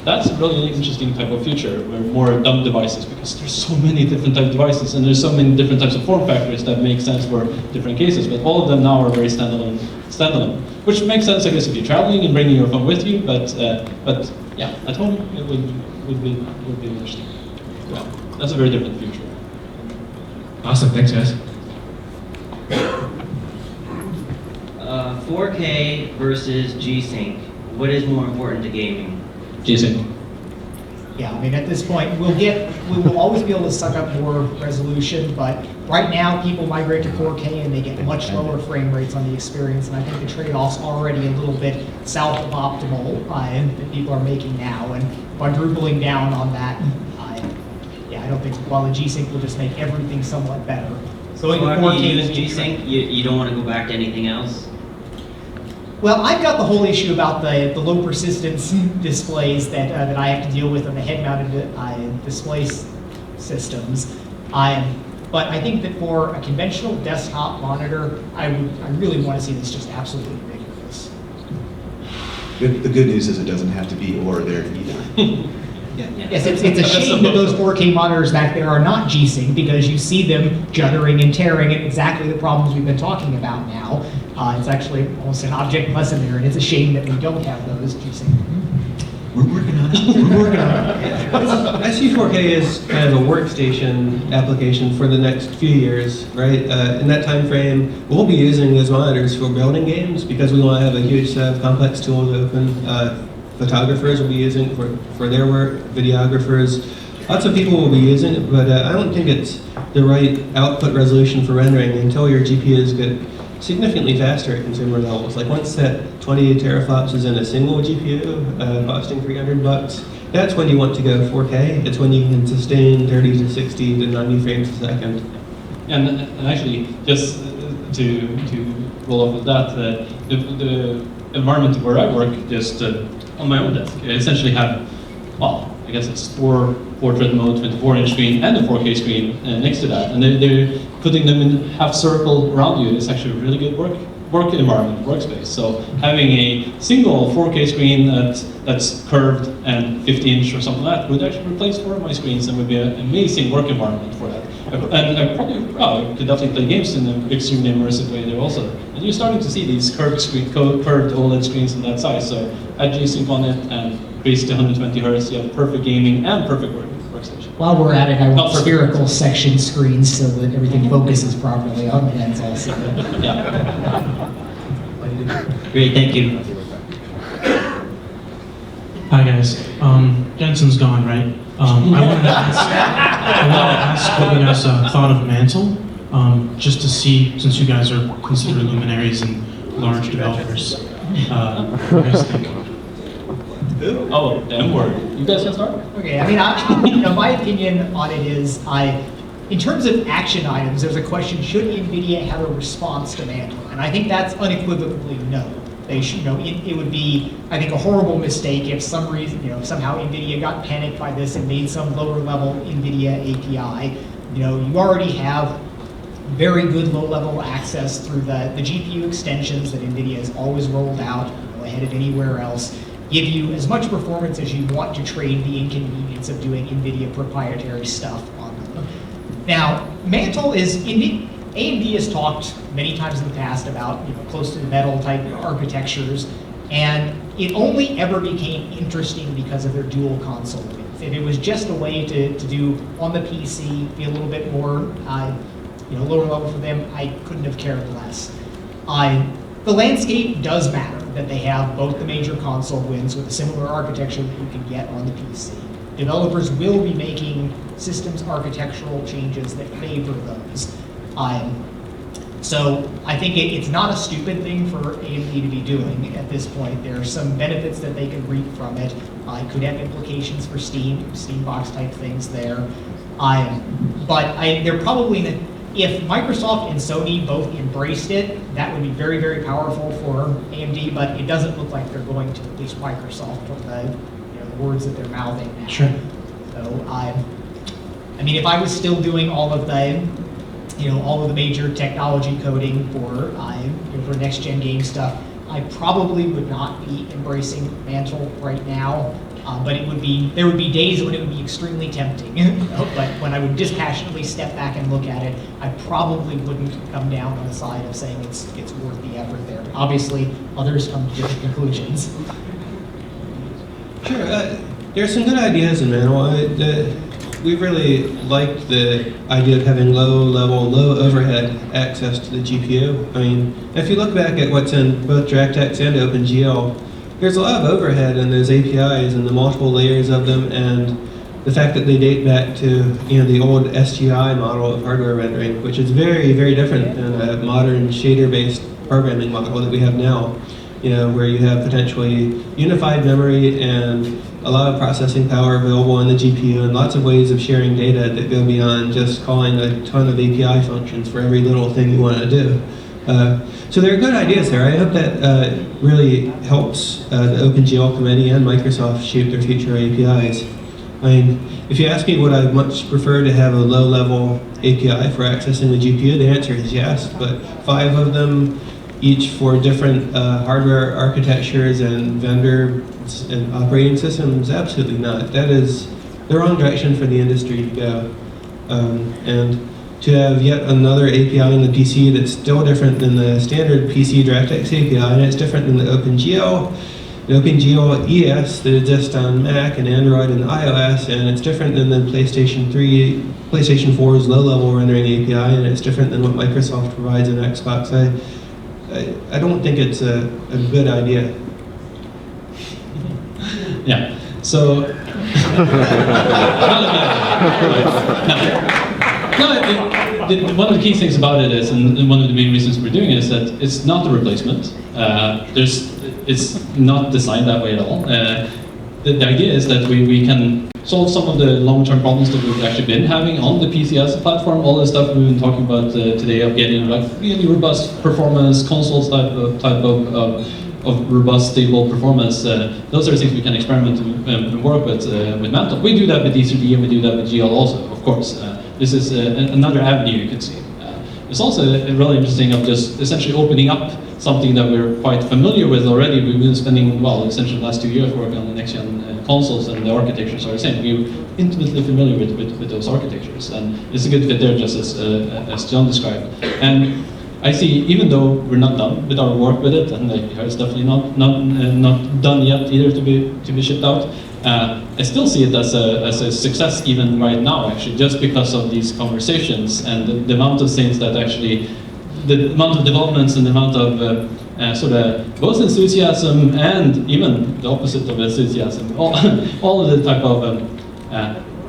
Speaker 3: That's a really interesting type of future, where more dumb devices, because there's so many different types of devices, and there's so many different types of form factors that make sense for different cases. But all of them now are very standalone, which makes sense, I guess, if you're traveling and bringing your phone with you. But yeah, at home it would be interesting. Well, that's a very different future.
Speaker 12: Awesome, thanks guys.
Speaker 13: 4K versus G-Sync. What is more important to gaming?
Speaker 3: G-Sync.
Speaker 4: Yeah, I mean, at this point, we will always be able to suck up more resolution, but right now people migrate to 4K and they get much lower frame rates on the experience, and I think the trade-off's already a little bit south of optimal that people are making now, and quadrupling down on that, yeah, I don't think, while the G-Sync will just make everything somewhat better. Going to 4K
Speaker 13: after you use
Speaker 4: will be
Speaker 13: G-Sync, you don't want to go back to anything else?
Speaker 4: Well, I've got the whole issue about the low persistence displays that I have to deal with on the head-mounted display systems. But I think that for a conventional desktop monitor, I really want to see this just absolutely ridiculous.
Speaker 14: The good news is it doesn't have to be or there either.
Speaker 4: Yes, it's a shame that those 4K monitors back there are not G-Sync, because you see them juddering and tearing at exactly the problems we've been talking about now. It's actually almost an object lesson there, and it's a shame that we don't have those G-Sync.
Speaker 14: We're working on it.
Speaker 2: We're working on it. I see 4K as kind of a workstation application for the next few years, right? In that time frame, we'll be using those monitors for building games, because we want to have a huge set of complex tools open. Photographers will be using it for their work, videographers. Lots of people will be using it, but I don't think it's the right output resolution for rendering until your GPUs get significantly faster at consumer levels. Like once that 28 teraflops is in a single GPU, costing $300, that's when you want to go 4K. It's when you can sustain 30 to 60 to 90 frames a second.
Speaker 3: And actually, just to roll off with that, the environment where I work, just on my own desk, I essentially have, well, I guess it's 4 portrait mode with a 4-inch screen and a 4K screen next to that, and they're putting them in half circle around you. It's actually a really good work environment, workspace. So having a single 4K screen that's curved and 50-inch or something like that would actually replace 4 of my screens, and would be an amazing work environment for that. And I probably could definitely play games in an extremely immersive way there also. And you're starting to see these curved OLED screens in that size. So add G-Sync on it and base to 120 Hz, you have perfect gaming and perfect workstation.
Speaker 4: While we're at it, I want spherical section screens so that everything focuses properly on the heads also.
Speaker 3: Yeah.
Speaker 13: Great, thank you.
Speaker 15: Hi guys. Jensen's gone, right? I wanted to ask what you guys thought of Mantle, just to see, since you guys are considered luminaries and large developers, what do you guys think?
Speaker 3: Oh, damn word. You guys can start?
Speaker 4: Okay, I mean, my opinion on it is, in terms of action items, there's a question, should NVIDIA have a response to Mantle? And I think that's unequivocally no. They should, it would be, I think, a horrible mistake if some reason, somehow NVIDIA got panicked by this and made some lower level NVIDIA API. You already have very good low level access through the GPU extensions that NVIDIA has always rolled out, ahead of anywhere else. Give you as much performance as you want to trade the inconvenience of doing NVIDIA proprietary stuff on them. Now, Mantle is, AMD has talked many times in the past about close to the metal type architectures, and it only ever became interesting because of their dual console wins. If it was just a way to do on the PC, be a little bit more lower level for them, I couldn't have cared less. The landscape does matter, that they have both the major console wins with a similar architecture that you can get on the PC. Developers will be making systems architectural changes that favor those. So I think it's not a stupid thing for AMD to be doing at this point. There are some benefits that they can reap from it. It could have implications for Steambox type things there. But they're probably, if Microsoft and Sony both embraced it, that would be very, very powerful for AMD, but it doesn't look like they're going to, at least Microsoft, from the words that they're mouthing now.
Speaker 15: Sure.
Speaker 4: So I mean, if I was still doing all of the major technology coding for next gen game stuff, I probably would not be embracing Mantle right now. But there would be days when it would be extremely tempting. But when I would dispassionately step back and look at it, I probably wouldn't come down on the side of saying it's worth the effort there. Obviously, others come to different conclusions.
Speaker 2: Sure. There's some good ideas in Mantle. We really liked the idea of having low-level, low-overhead access to the GPU. I mean, if you look back at what's in both DirectX and OpenGL, there's a lot of overhead in those APIs and the multiple layers of them, and the fact that they date back to the old SGI model of hardware rendering, which is very, very different than a modern shader-based programming model that we have now. Where you have potentially unified memory and a lot of processing power available in the GPU and lots of ways of sharing data that go beyond just calling a ton of API functions for every little thing you want to do. So there are good ideas there. I hope that really helps the OpenGL committee and Microsoft shape their future APIs. I mean, if you ask me would I much prefer to have a low-level API for accessing the GPU, the answer is yes, but 5 of them, each for different hardware architectures and vendors and operating systems, absolutely not. That is the wrong direction for the industry to go. And to have yet another API in the PC that's still different than the standard PC DirectX API, and it's different than the OpenGL ES that exists on Mac and Android and iOS, and it's different than the PlayStation 4's low-level rendering API, and it's different than what Microsoft provides in Xbox. I don't think it's a good idea.
Speaker 3: Yeah, so... one of the key things about it is, and one of the main reasons we're doing it, is that it's not a replacement. It's not designed that way at all. The idea is that we can solve some of the long-term problems that we've actually been having on the PC as a platform. All the stuff we've been talking about today of getting really robust performance, consoles type of robust, stable performance. Those are things we can experiment and work with Mantle. We do that with D3D and we do that with GL also, of course. This is another avenue you can see. It's also really interesting of just essentially opening up something that we're quite familiar with already. We've been spending, essentially the last 2 years working on the next-gen consoles, and the architectures are the same. We're intimately familiar with those architectures, and it's a good fit there, just as John described. And I see, even though we're not done with our work with it, and it's definitely not done yet either to be shipped out, I still see it as a success even right now, actually, just because of these conversations and the amount of things that actually, the amount of developments and the amount of sort of both enthusiasm and even the opposite of enthusiasm, all of the type of,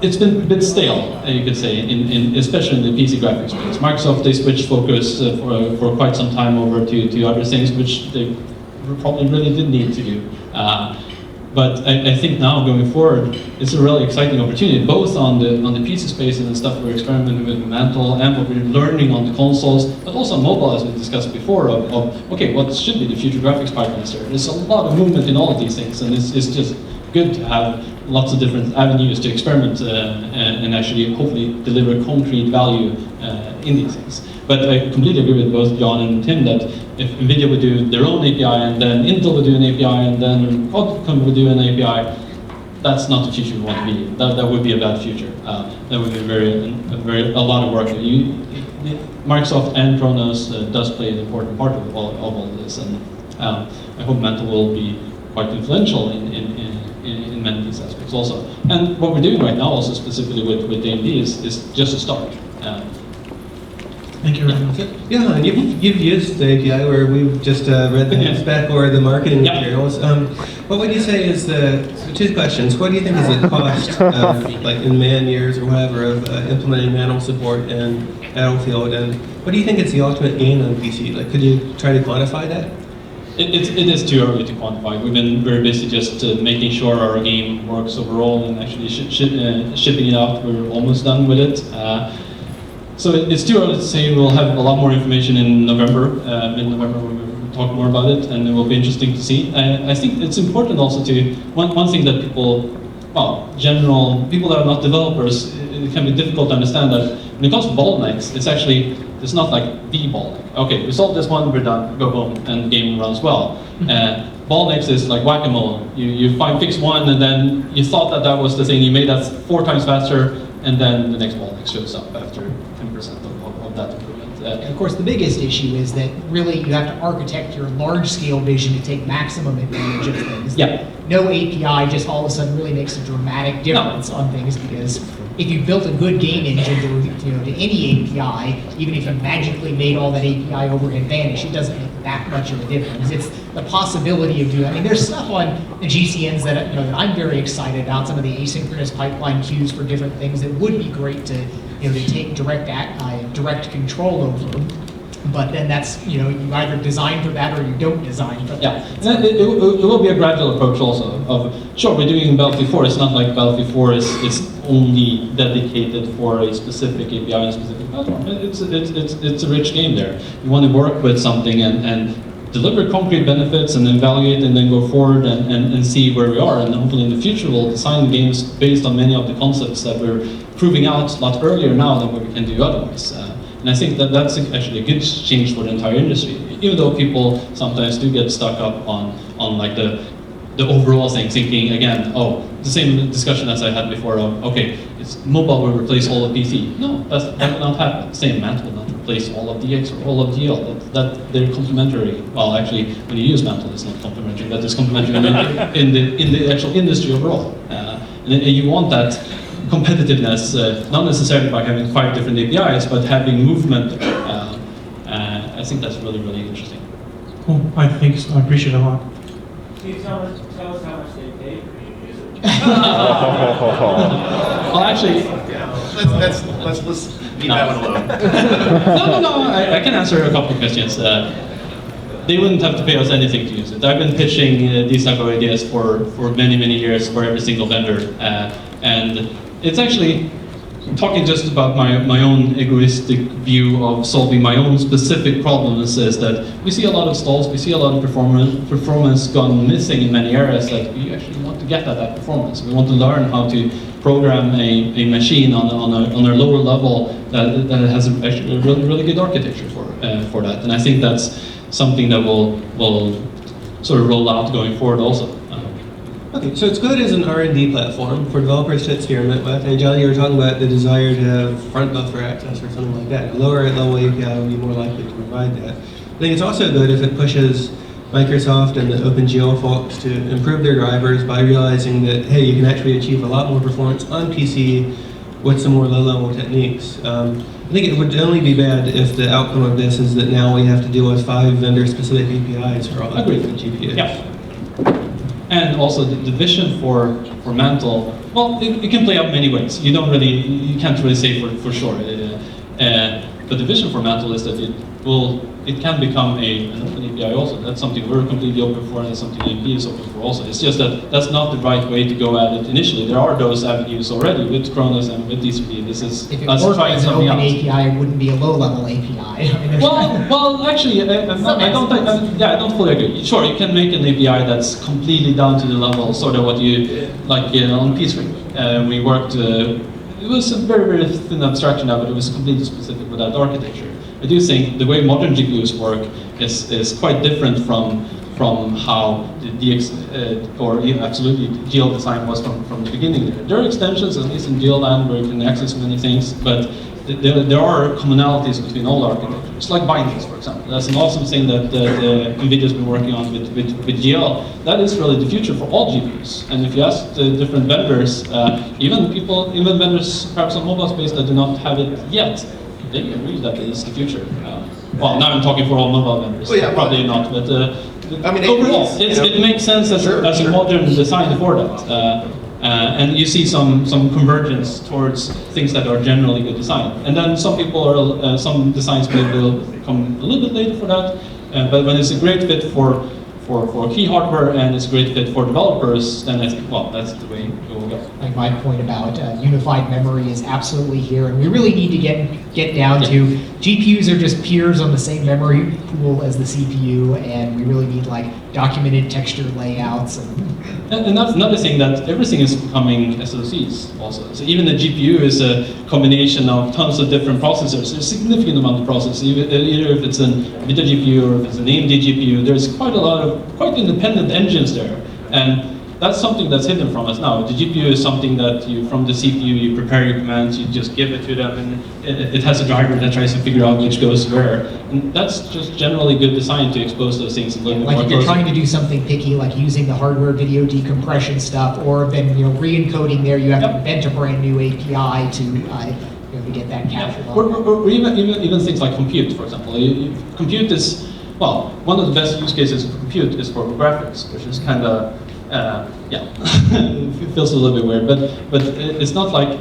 Speaker 3: it's been a bit stale, you could say, especially in the PC graphics space. Microsoft, they switched focus for quite some time over to other things, which they probably really did need to do. But I think now going forward, it's a really exciting opportunity, both on the PC space and the stuff we're experimenting with Mantle and what we're learning on the consoles, but also on mobile, as we discussed before, okay, what should be the future graphics pipelines there? There's a lot of movement in all of these things, and it's just good to have lots of different avenues to experiment and actually hopefully deliver concrete value in these things. But I completely agree with both John and Tim that if NVIDIA would do their own API and then Intel would do an API and then Qualcomm would do an API, that's not the future we want to be in. That would be a bad future. That would be a lot of work. Microsoft and Kronos does play an important part of all this, and I hope Mantle will be quite influential in many of these aspects also. And what we're doing right now, also specifically with AMD, is just a start.
Speaker 15: Thank you very much.
Speaker 2: Yeah, and you've used the API where we've just read the spec or the marketing materials. What would you say is so 2 questions. What do you think is the cost, like in man years or whatever, of implementing Mantle support in Battlefield? And what do you think is the ultimate gain on PC? Like, could you try to quantify that?
Speaker 3: It is too early to quantify. We've been very busy just making sure our game works overall and actually shipping it out. We're almost done with it. So it's too early to say. We'll have a lot more information in November, mid-November, when we'll talk more about it, and it will be interesting to see. I think it's important also to, one thing that people that are not developers, it can be difficult to understand that when it comes to bottlenecks, it's not like the bottleneck. Okay, we solved this one, we're done, go home, and the game runs well. Bottlenecks is like whack-a-mole. You fix one, and then you thought that was the thing, you made that 4 times faster, and then the next bottleneck shows up after 10% of that improvement.
Speaker 4: And of course, the biggest issue is that really you have to architect your large-scale vision to take maximum advantage of things. No API just all of a sudden really makes a dramatic difference on things, because if you built a good game engine to any API, even if you magically made all that API overhead vanish, it doesn't make that much of a difference. It's the possibility of doing. I mean, there's stuff on the GCNs that that I'm very excited about. Some of the asynchronous pipeline queues for different things that would be great to to take direct control over. But then that's you either design for that or you don't design for that.
Speaker 3: Yeah, it will be a gradual approach also. Sure, we're doing in Battlefield 4. It's not like Battlefield 4 is only dedicated for a specific API and a specific platform. It's a rich game there. You want to work with something and deliver concrete benefits and evaluate and then go forward and see where we are. And hopefully in the future we'll design games based on many of the concepts that we're proving out a lot earlier now than what we can do otherwise. And I think that's actually a good change for the entire industry. Even though people sometimes do get stuck up on like the overall thing, thinking again, the same discussion as I had before of, okay, it's mobile will replace all of PC. No, that will not happen. Same Mantle will not replace all of DX or all of DL. That they're complementary. Well, actually, when you use Mantle, it's not complementary, but it's complementary in the actual industry overall. And you want that competitiveness, not necessarily by having 5 different APIs, but having movement. I think that's really, really interesting.
Speaker 15: Cool. I think so. I appreciate it a lot.
Speaker 13: Can you tell us how much they pay for you to use it?
Speaker 3: Well, actually,
Speaker 14: let's leave that one alone.
Speaker 3: No. I can answer a couple of questions. They wouldn't have to pay us anything to use it. I've been pitching these type of ideas for many, many years for every single vendor, and it's actually talking just about my own egoistic view of solving my own specific problems is that we see a lot of stalls, we see a lot of performance gone missing in many areas that we actually want to get at that performance. We want to learn how to program a machine on a lower level that has actually a really, really good architecture for that. And I think that's something that will sort of roll out going forward also.
Speaker 2: Okay, so it's good as an R&D platform for developers to experiment with. And John, you were talking about the desire to have front buffer access or something like that. A lower level API would be more likely to provide that. I think it's also good if it pushes Microsoft and the OpenGL folks to improve their drivers by realizing that, hey, you can actually achieve a lot more performance on PC with some more low-level techniques. I think it would only be bad if the outcome of this is that now we have to deal with 5 vendor-specific APIs for all the different GPUs.
Speaker 3: Yeah. And also the vision for Mantle, well, it can play out many ways. You can't really say for sure. But the vision for Mantle is that it can become an open API also. That's something we're completely open for, and that's something AMP is open for also. It's just that that's not the right way to go at it initially. There are those avenues already with Kronos and with DCP. This is
Speaker 4: if it
Speaker 3: us
Speaker 4: worked
Speaker 3: trying
Speaker 4: as an
Speaker 3: something
Speaker 4: open
Speaker 3: else.
Speaker 4: API, it wouldn't be a low-level API. I mean,
Speaker 3: Well, actually, I don't fully agree. Sure, you can make an API that's completely down to the level, sort of what you like on PStream. We worked. It was a very, very thin abstraction of it. It was completely specific with that architecture. I do think the way modern GPUs work is quite different from how the DX or absolutely GL design was from the beginning. There are extensions, at least in GL land, where you can access many things, but there are commonalities between all architectures, like bindings, for example. That's an awesome thing that NVIDIA's been working on with GL. That is really the future for all GPUs. And if you ask the different vendors, even vendors perhaps on mobile space that do not have it yet, they agree that it is the future. Well, now I'm talking for all mobile vendors.
Speaker 1: Well, yeah,
Speaker 3: probably not, but
Speaker 1: I mean,
Speaker 3: overall,
Speaker 1: you know,
Speaker 3: it makes sense as a modern design for that. And you see some convergence towards things that are generally good design. And then some people are, some designs will come a little bit later for that, but when it's a great fit for key hardware and it's a great fit for developers, then I think, well, that's the way it will go.
Speaker 4: Like my point about unified memory is absolutely here, and we really need to get down to GPUs are just peers on the same memory pool as the CPU, and we really need like documented texture layouts.
Speaker 3: And that's another thing, that everything is becoming SoCs also. So even the GPU is a combination of tons of different processors. There's a significant amount of processors, either if it's an NVIDIA GPU or if it's an AMD GPU. There's quite independent engines there. And that's something that's hidden from us now. The GPU is something that you, from the CPU, you prepare your commands, you just give it to them, and it has a driver that tries to figure out which goes where. And that's just generally good design to expose those things a little bit more
Speaker 4: Like if you're
Speaker 3: closely.
Speaker 4: trying to do something picky, like using the hardware video decompression stuff, or then re-encoding there, you have to invent a brand new API to get that captured.
Speaker 3: Or even things like compute, for example. Compute is, well, one of the best use cases of compute is for graphics, which is kind of, it feels a little bit weird, but it's not like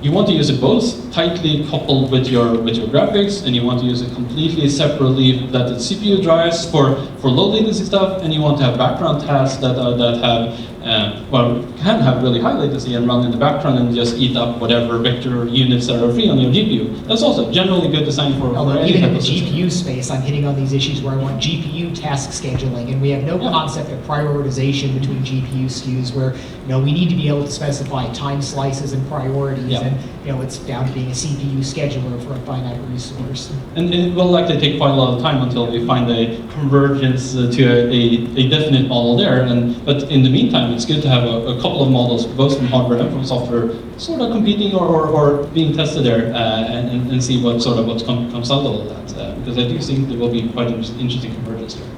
Speaker 3: you want to use it both tightly coupled with your graphics, and you want to use it completely separately that the CPU drives for low latency stuff, and you want to have background tasks that have can have really high latency and run in the background and just eat up whatever vector units that are free on your GPU. That's also generally good design for any
Speaker 4: even
Speaker 3: type
Speaker 4: in the
Speaker 3: of system.
Speaker 4: GPU space, I'm hitting on these issues where I want GPU task scheduling, and we have no concept of prioritization between GPU SKUs, where we need to be able to specify time slices and priorities, and it's down to being a CPU scheduler for a finite resource.
Speaker 3: And it will likely take quite a lot of time until we find a convergence to a definite model there. But in the meantime, it's good to have a couple of models, both from hardware and from software, sort of competing or being tested there, and see what comes out of all that. Because I do think there will be quite an interesting convergence there.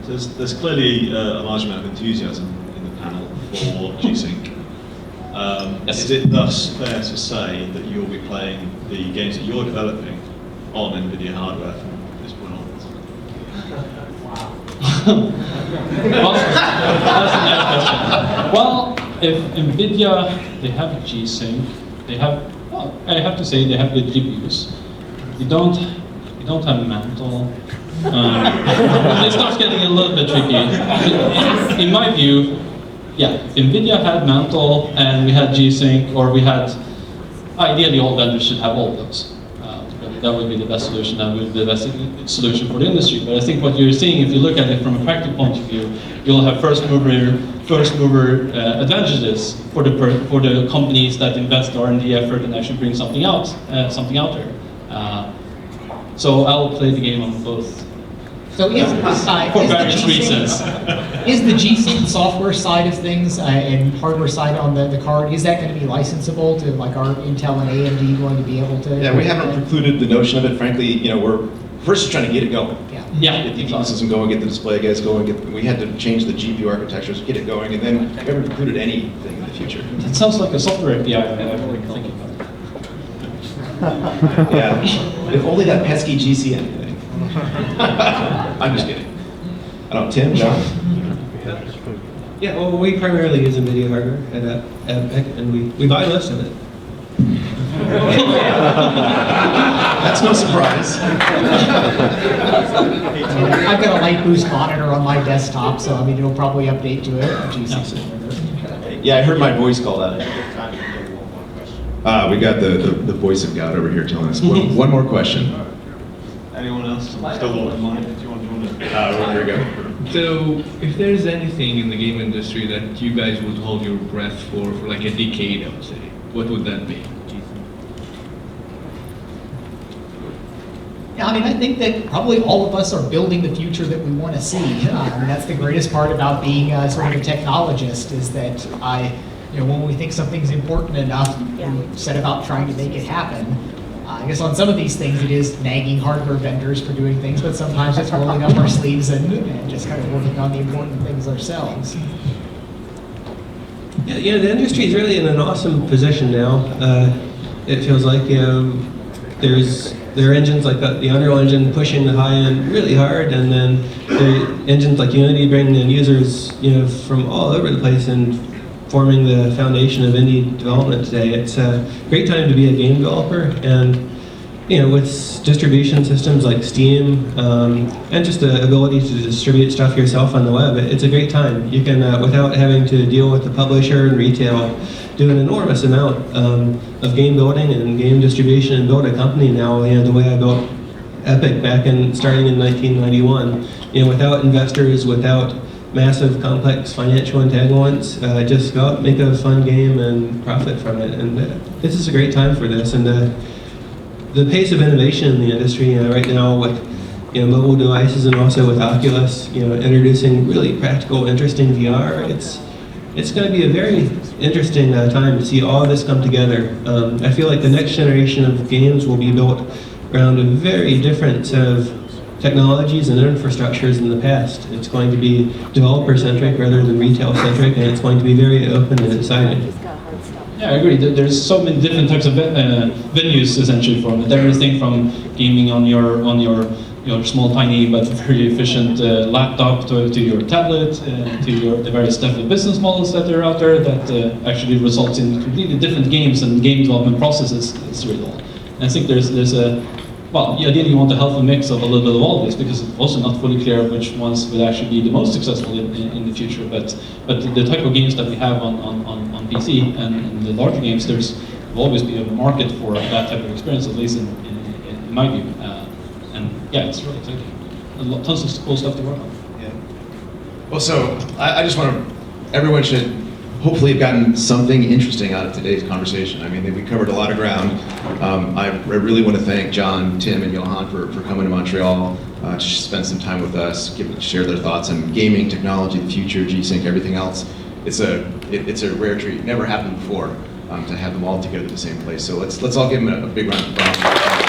Speaker 16: So there's clearly a large amount of enthusiasm in the panel for G-Sync. Is it thus fair to say that you'll be playing the games that you're developing on NVIDIA hardware from this point onwards?
Speaker 3: Well, that's another question. Well, if NVIDIA, they have G-Sync, they have, well, I have to say they have good GPUs. You don't have Mantle. It starts getting a little bit tricky. In my view, yeah, if NVIDIA had Mantle and we had G-Sync, or we had, ideally all vendors should have all of those. That would be the best solution, that would be the best solution for the industry. But I think what you're seeing, if you look at it from a practical point of view, you'll have first mover advantages for the companies that invest R&D effort and actually bring something out there. So I'll play the game on both.
Speaker 4: So
Speaker 3: for various reasons.
Speaker 4: Is the G-Sync software side of things and hardware side on the card, is that going to be licensable to like our Intel and AMD going to be able to?
Speaker 1: Yeah, we haven't precluded the notion of it. Frankly, we're first just trying to get it going.
Speaker 3: Yeah.
Speaker 1: Get the ecosystem going, get the display guys going. We had to change the GPU architectures, get it going, and then we haven't precluded anything in the future.
Speaker 3: That sounds like a software API I've been thinking about.
Speaker 1: Yeah, if only that pesky GCN thing. I'm just kidding. I don't, Tim, John?
Speaker 2: Yeah, well, we primarily use NVIDIA hardware at Epic, and we buy less of it.
Speaker 1: That's no surprise.
Speaker 4: I've got a light boost monitor on my desktop, so I mean it'll probably update to a G-Sync.
Speaker 1: Yeah, I heard my voice call out. We got the voice of God over here telling us. One more question.
Speaker 16: Anyone else still got in mind? Do you want to?
Speaker 1: Here we go.
Speaker 17: So, if there's anything in the game industry that you guys would hold your breath for like a decade, I would say, what would that be?
Speaker 4: I mean, I think that probably all of us are building the future that we want to see. I mean, that's the greatest part about being sort of a technologist, is that when we think something's important enough, we set about trying to make it happen. I guess on some of these things it is nagging hardware vendors for doing things, but sometimes it's rolling up our sleeves and just kind of working on the important things ourselves.
Speaker 2: Yeah, the industry is really in an awesome position now. It feels like there are engines like the Unreal Engine pushing the high end really hard, and then there are engines like Unity bringing in users from all over the place and forming the foundation of indie development today. It's a great time to be a game developer, and with distribution systems like Steam and just the ability to distribute stuff yourself on the web, it's a great time. You can, without having to deal with the publisher and retail, do an enormous amount of game building and game distribution and build a company now. The way I built Epic starting in 1991, without investors, without massive complex financial entanglements, just go out, make a fun game and profit from it. And this is a great time for this. And the pace of innovation in the industry right now with mobile devices and also with Oculus, introducing really practical, interesting VR, it's going to be a very interesting time to see all this come together. I feel like the next generation of games will be built around a very different set of technologies and infrastructures in the past. It's going to be developer-centric rather than retail-centric, and it's going to be very open and exciting.
Speaker 3: Yeah, I agree. There's so many different types of venues essentially for it. Everything from gaming on your small, tiny but very efficient laptop to your tablet, to the various different business models that are out there that actually results in completely different games and game development processes through it all. And I think there's ideally you want a healthy mix of a little bit of all this, because it's also not fully clear which ones will actually be the most successful in the future. But the type of games that we have on PC and the larger games, will always be a market for that type of experience, at least in my view. And yeah, it's really exciting. Tons of cool stuff to work on.
Speaker 1: Yeah. Well, so I just want to, everyone should hopefully have gotten something interesting out of today's conversation. I mean, we covered a lot of ground. I really want to thank John, Tim, and Johan for coming to Montreal to spend some time with us, share their thoughts on gaming, technology, the future, G-Sync, everything else. It's a rare treat. Never happened before to have them all together at the same place. So let's all give them a big round of applause.